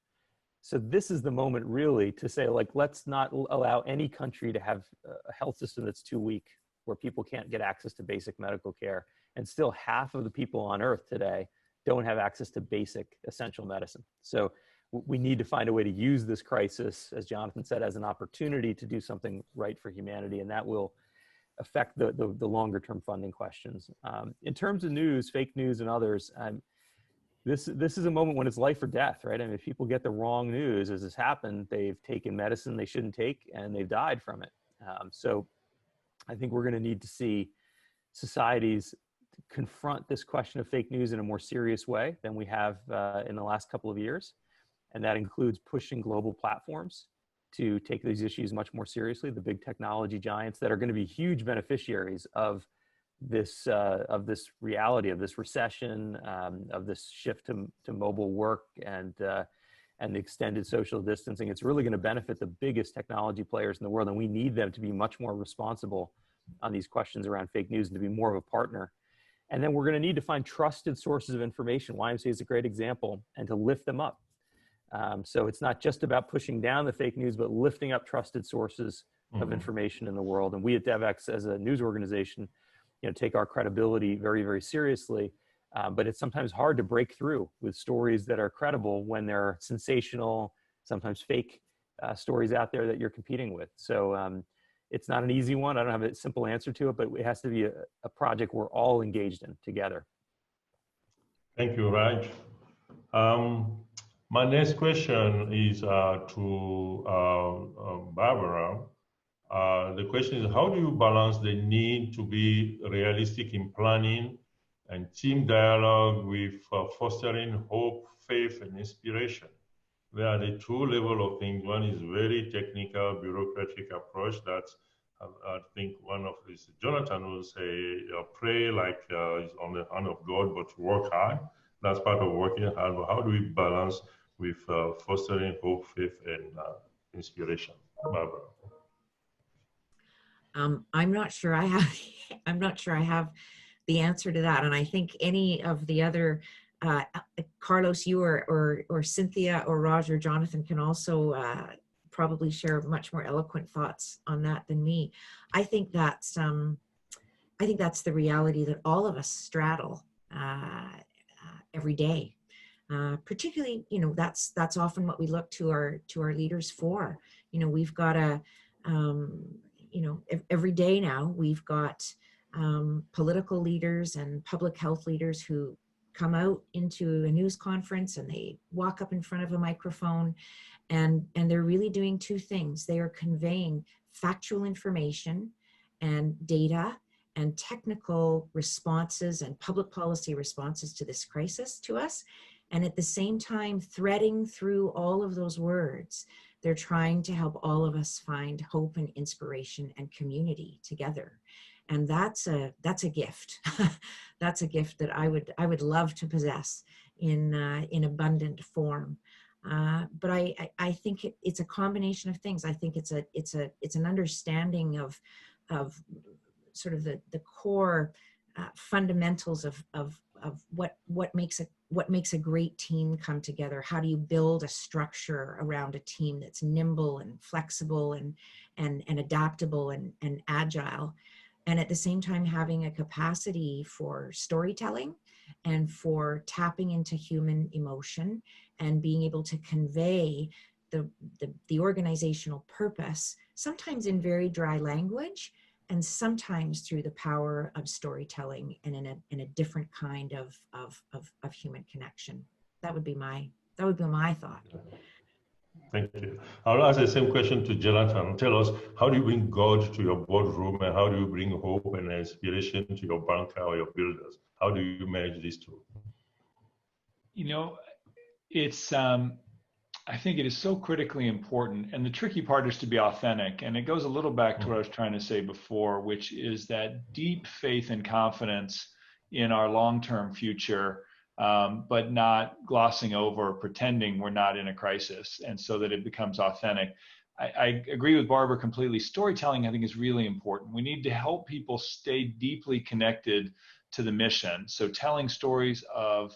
So this is the moment really to say, like, let's not allow any country to have a health system that's too weak, where people can't get access to basic medical care. And still half of the people on earth today don't have access to basic essential medicine. So we need to find a way to use this crisis, as Jonathan said, as an opportunity to do something right for humanity. And that will affect the longer term funding questions. In terms of news, fake news and others, this is a moment when it's life or death, right? I mean, if people get the wrong news, as has happened, they've taken medicine they shouldn't take and they've died from it. So I think we're going to need to see societies confront this question of fake news in a more serious way than we have in the last couple of years. And that includes pushing global platforms to take these issues much more seriously, the big technology giants that are going to be huge beneficiaries of this reality, of this recession, of this shift to mobile work and the extended social distancing. It's really going to benefit the biggest technology players in the world, and we need them to be much more responsible on these questions around fake news and to be more of a partner. And then we're going to need to find trusted sources of information. YMCA is a great example, and to lift them up. So it's not just about pushing down the fake news, but lifting up trusted sources of information in the world. And we at Devex, as a news organization, take our credibility very, very seriously. But it's sometimes hard to break through with stories that are credible when there are sensational, sometimes fake stories out there that you're competing with. So it's not an easy one. I don't have a simple answer to it, but it has to be a project we're all engaged in together. Thank you, Raj. My next question is to Barbara. The question is, how do you balance the need to be realistic in planning and team dialogue with fostering hope, faith, and inspiration? There are the two levels of things. One is very technical, bureaucratic approach that I think one of these, Jonathan will say, pray like is on the hand of God, but work hard. That's part of working hard. But how do we balance with fostering hope, faith, and inspiration? Barbara. I'm not sure I have the answer to that. And I think any of the other Carlos, you or Cynthia or Raj or Jonathan can also probably share much more eloquent thoughts on that than me. I think that's the reality that all of us straddle every day. Particularly, that's often what we look to our leaders for. We've got every day now we've got political leaders and public health leaders who come out into a news conference and they walk up in front of a microphone, and they're really doing two things. They are conveying factual information and data and technical responses and public policy responses to this crisis to us. And at the same time, threading through all of those words, they're trying to help all of us find hope and inspiration and community together. And that's a gift. That's a gift that I would love to possess in abundant form. But I think it's a combination of things. I think it's an understanding of sort of the core fundamentals of what makes a great team come together. How do you build a structure around a team that's nimble and flexible and adaptable and agile, and at the same time having a capacity for storytelling and for tapping into human emotion and being able to convey the organizational purpose, sometimes in very dry language, and sometimes through the power of storytelling and in a different kind of human connection. That would be my thought. Thank you. I'll ask the same question to Jonathan. Tell us, how do you bring God to your boardroom, and how do you bring hope and inspiration to your banker or your builders? How do you manage these two? You know, it's I think it is so critically important, and the tricky part is to be authentic. And it goes a little back to what I was trying to say before, which is that deep faith and confidence in our long-term future, but not glossing over, pretending we're not in a crisis, and so that it becomes authentic. I agree with Barbara completely. Storytelling, I think, is really important. We need to help people stay deeply connected to the mission. So telling stories of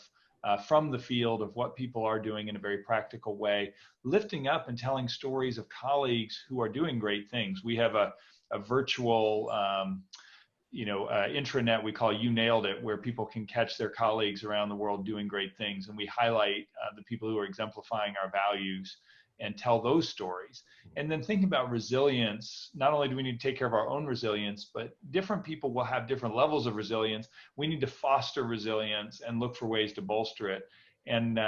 from the field of what people are doing in a very practical way, lifting up and telling stories of colleagues who are doing great things. We have a virtual intranet we call You Nailed It, where people can catch their colleagues around the world doing great things, and we highlight the people who are exemplifying our values and tell those stories. And then thinking about resilience, not only do we need to take care of our own resilience, but different people will have different levels of resilience. We need to foster resilience and look for ways to bolster it. And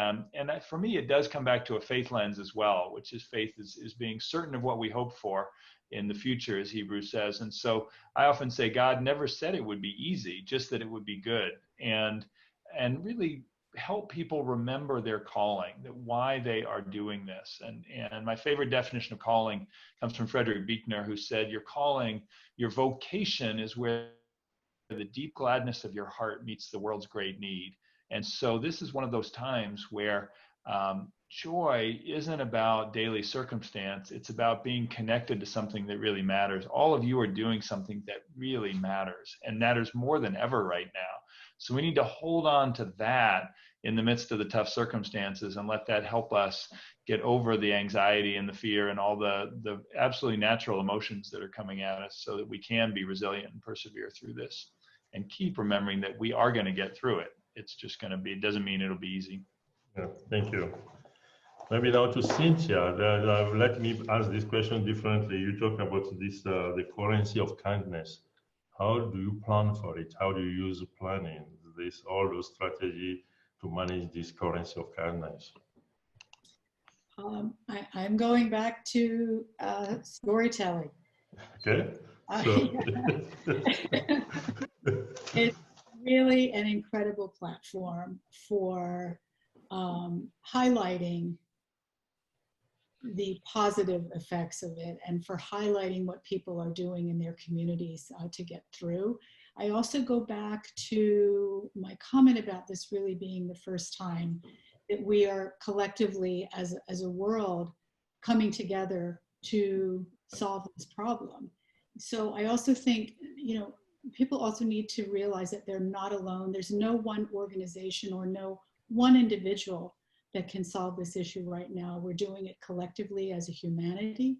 for me, it does come back to a faith lens as well, which is faith is being certain of what we hope for in the future, as Hebrews says. And so I often say God never said it would be easy, just that it would be good. And really help people remember their calling, that why they are doing this. And my favorite definition of calling comes from Frederick Buechner, who said, your calling, your vocation is where the deep gladness of your heart meets the world's great need. And so this is one of those times where joy isn't about daily circumstance. It's about being connected to something that really matters. All of you are doing something that really matters, and matters more than ever right now. So we need to hold on to that in the midst of the tough circumstances and let that help us get over the anxiety and the fear and all the absolutely natural emotions that are coming at us, so that we can be resilient and persevere through this, and keep remembering that we are going to get through it. It's just going to be, it doesn't mean it'll be easy. Yeah, thank you. Maybe now to Cynthia. Let me ask this question differently. You talk about this, the currency of kindness. How do you plan for it? How do you use planning, all those strategy to manage this currency of kindness? I'm going back to storytelling. Okay. So. It's really an incredible platform for highlighting the positive effects of it, and for highlighting what people are doing in their communities to get through. I also go back to my comment about this really being the first time that we are collectively as a world coming together to solve this problem. So I also think, people also need to realize that they're not alone. There's no one organization or no one individual that can solve this issue right now. We're doing it collectively as a humanity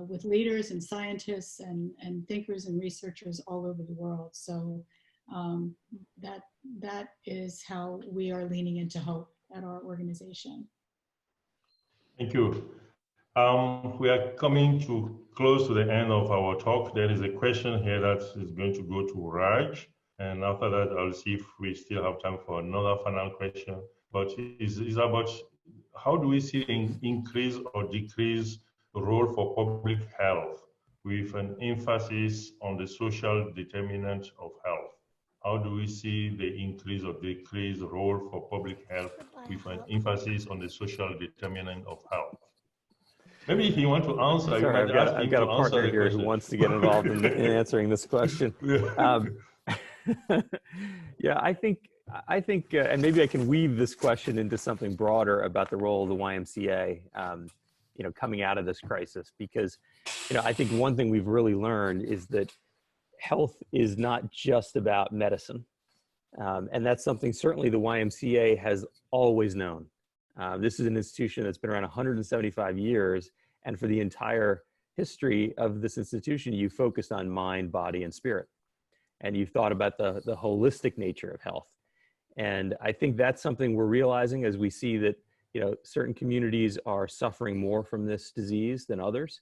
with leaders and scientists and thinkers and researchers all over the world. So that is how we are leaning into hope at our organization. Thank you. We are coming to close to the end of our talk. There is a question here that is going to go to Raj. And after that, I'll see if we still have time for another final question. But is about how do we see an increase or decrease role for public health with an emphasis on the social determinant of health? How do we see the increase or decrease role for public health with an emphasis on the social determinant of health? Maybe if you want to answer, Sorry, you might ask him I've got to a answer partner the here question. who wants to get involved in answering this question. Yeah, I think, and maybe I can weave this question into something broader about the role of the YMCA, you know, coming out of this crisis, because, you know, I think one thing we've really learned is that health is not just about medicine. And that's something certainly the YMCA has always known. This is an institution that's been around 175 years. And for the entire history of this institution, you focused on mind, body, and spirit. And you've thought about the holistic nature of health. And I think that's something we're realizing as we see that, you know, certain communities are suffering more from this disease than others.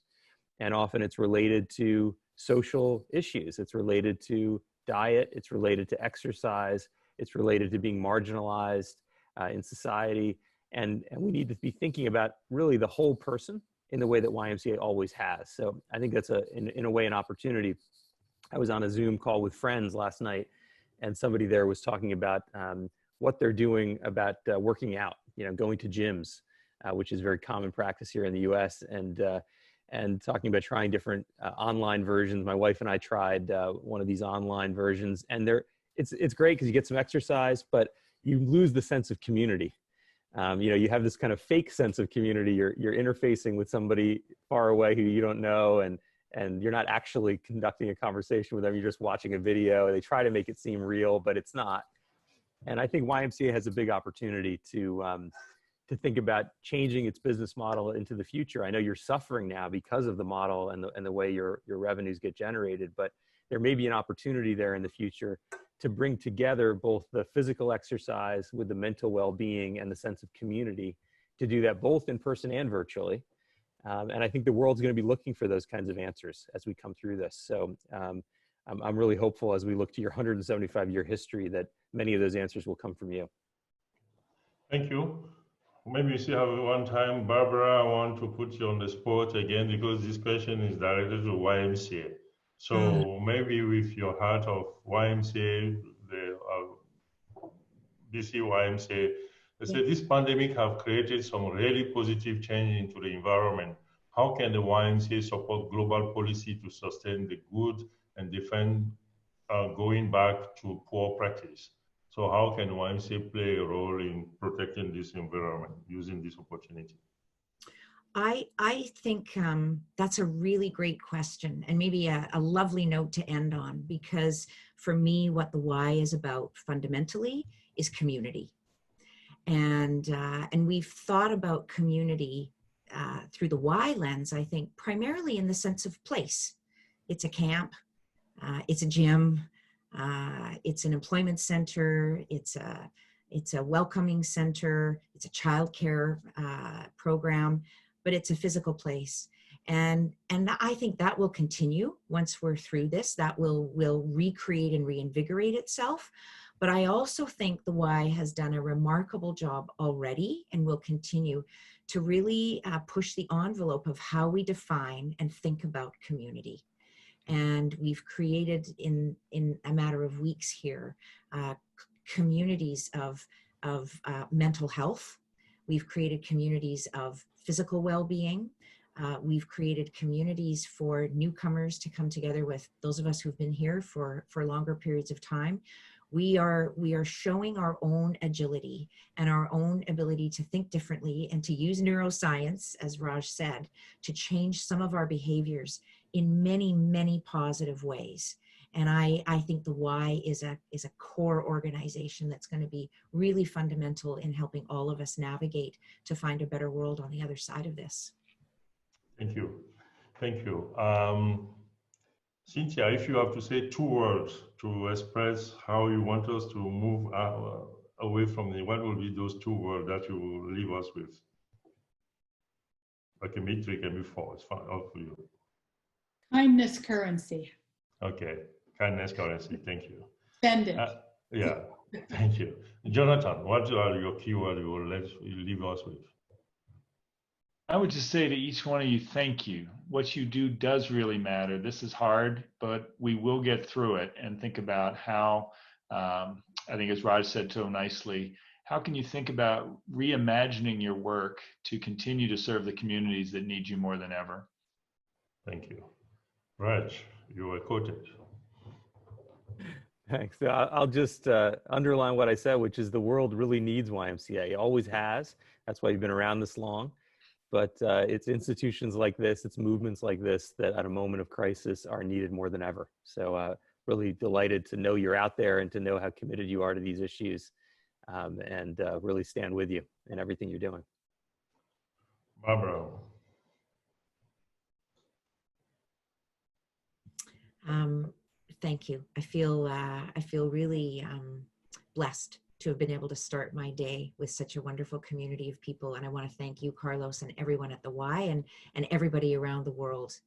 And often it's related to social issues. It's related to diet. It's related to exercise. It's related to being marginalized in society. And we need to be thinking about really the whole person in the way that YMCA always has. So I think that's in a way an opportunity. I was on a Zoom call with friends last night, and somebody there was talking about what they're doing about working out, you know, going to gyms, which is very common practice here in the US, and talking about trying different online versions. My wife and I tried one of these online versions, and it's great because you get some exercise, but you lose the sense of community. You know, you have this kind of fake sense of community. You're interfacing with somebody far away who you don't know, and you're not actually conducting a conversation with them. You're just watching a video. They try to make it seem real, but it's not. And I think YMCA has a big opportunity to think about changing its business model into the future. I know you're suffering now because of the model and the way your revenues get generated, but there may be an opportunity there in the future to bring together both the physical exercise with the mental well-being and the sense of community, to do that both in person and virtually. And I think the world's going to be looking for those kinds of answers as we come through this. So I'm really hopeful as we look to your 175-year history that many of those answers will come from you. Thank you. Maybe you still have one time, Barbara, I want to put you on the spot again because this question is directed to YMCA. So maybe with your heart of YMCA, the BC YMCA, they say this pandemic have created some really positive change into the environment. How can the YMCA support global policy to sustain the good and defend going back to poor practice? So how can YMCA play a role in protecting this environment using this opportunity? I think that's a really great question, and maybe a lovely note to end on, because for me, what the Y is about fundamentally is community. And we've thought about community through the Y lens, I think, primarily in the sense of place. It's a camp, it's a gym, it's an employment center, it's a welcoming center, it's a childcare program, but it's a physical place. And I think that will continue once we're through this. That will recreate and reinvigorate itself. But I also think the Y has done a remarkable job already and will continue to really push the envelope of how we define and think about community. And we've created in a matter of weeks here, communities of mental health. We've created communities of physical well-being. We've created communities for newcomers to come together with those of us who've been here for longer periods of time. We are showing our own agility and our own ability to think differently and to use neuroscience, as Raj said, to change some of our behaviors in many, many positive ways. And I think the Y is a core organization that's going to be really fundamental in helping all of us navigate to find a better world on the other side of this. Thank you. Thank you. Cynthia, if you have to say 2 words to express how you want us to move away from the, what will be those 2 words that you will leave us with? Like a metric and before, it's fine, all for you. Kindness currency. Okay, kindness currency, thank you. Spend it. Yeah, thank you. Jonathan, what are your keywords you will leave us with? I would just say to each one of you, thank you. What you do does really matter. This is hard, but we will get through it. And think about how, I think as Raj said so nicely, how can you think about reimagining your work to continue to serve the communities that need you more than ever? Thank you. Raj, you were quoted. Thanks. I'll just underline what I said, which is the world really needs YMCA. It always has. That's why you've been around this long. But it's institutions like this, it's movements like this that at a moment of crisis are needed more than ever. So really delighted to know you're out there and to know how committed you are to these issues, and really stand with you in everything you're doing. Barbara. Thank you. I feel really blessed to have been able to start my day with such a wonderful community of people. And I want to thank you, Carlos, and everyone at the Y and everybody around the world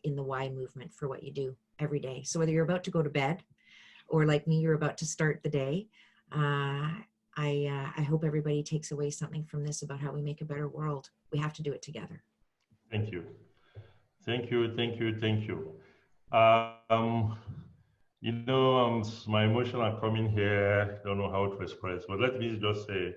in the Y movement for what you do every day. So whether you're about to go to bed or like me, you're about to start the day, I hope everybody takes away something from this about how we make a better world. We have to do it together. Thank you. Thank you, thank you, thank you. You know, my emotions are coming here. Don't know how to express, but let me just say,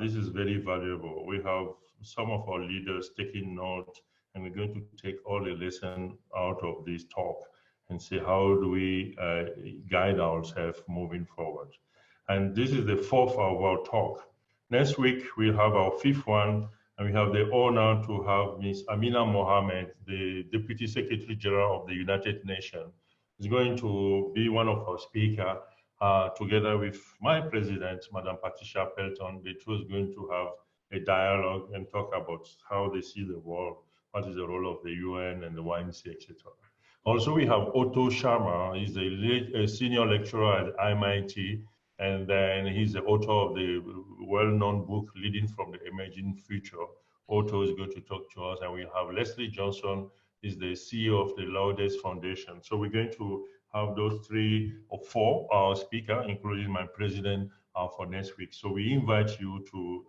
this is very valuable. We have some of our leaders taking note, and we're going to take all the lesson out of this talk and see how do we guide ourselves moving forward. And this is the fourth of our talk. Next week, we'll have our fifth one, and we have the honor to have Ms. Amina Mohammed, the Deputy Secretary General of the United Nations, is going to be one of our speakers, together with my president, Madam Patricia Pelton. The two is going to have a dialogue and talk about how they see the world, what is the role of the UN and the YMCA, etc. Also, we have Otto Sharma. He's a senior lecturer at MIT, and then he's the author of the well-known book, Leading from the Emerging Future. Otto is going to talk to us, and we have Leslie Johnson, is the CEO of the Laudes Foundation. So we're going to have those 3 or 4 speakers, including my president, for next week. So we invite you to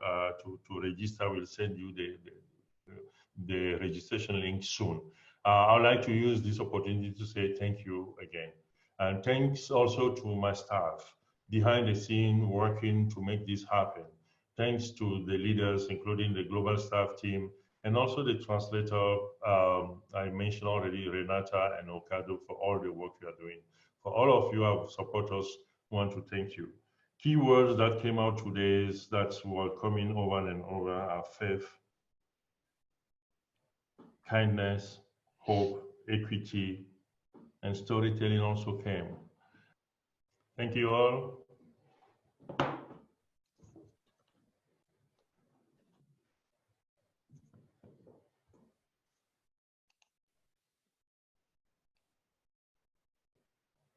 register. We'll send you the registration link soon. I'd like to use this opportunity to say thank you again. And thanks also to my staff behind the scene working to make this happen. Thanks to the leaders, including the global staff team, and also the translator, I mentioned already, Renata and Okado, for all the work you are doing. For all of you who have supported us, I want to thank you. Keywords that came out today is that were coming over and over are faith, kindness, hope, equity, and storytelling also came. Thank you all.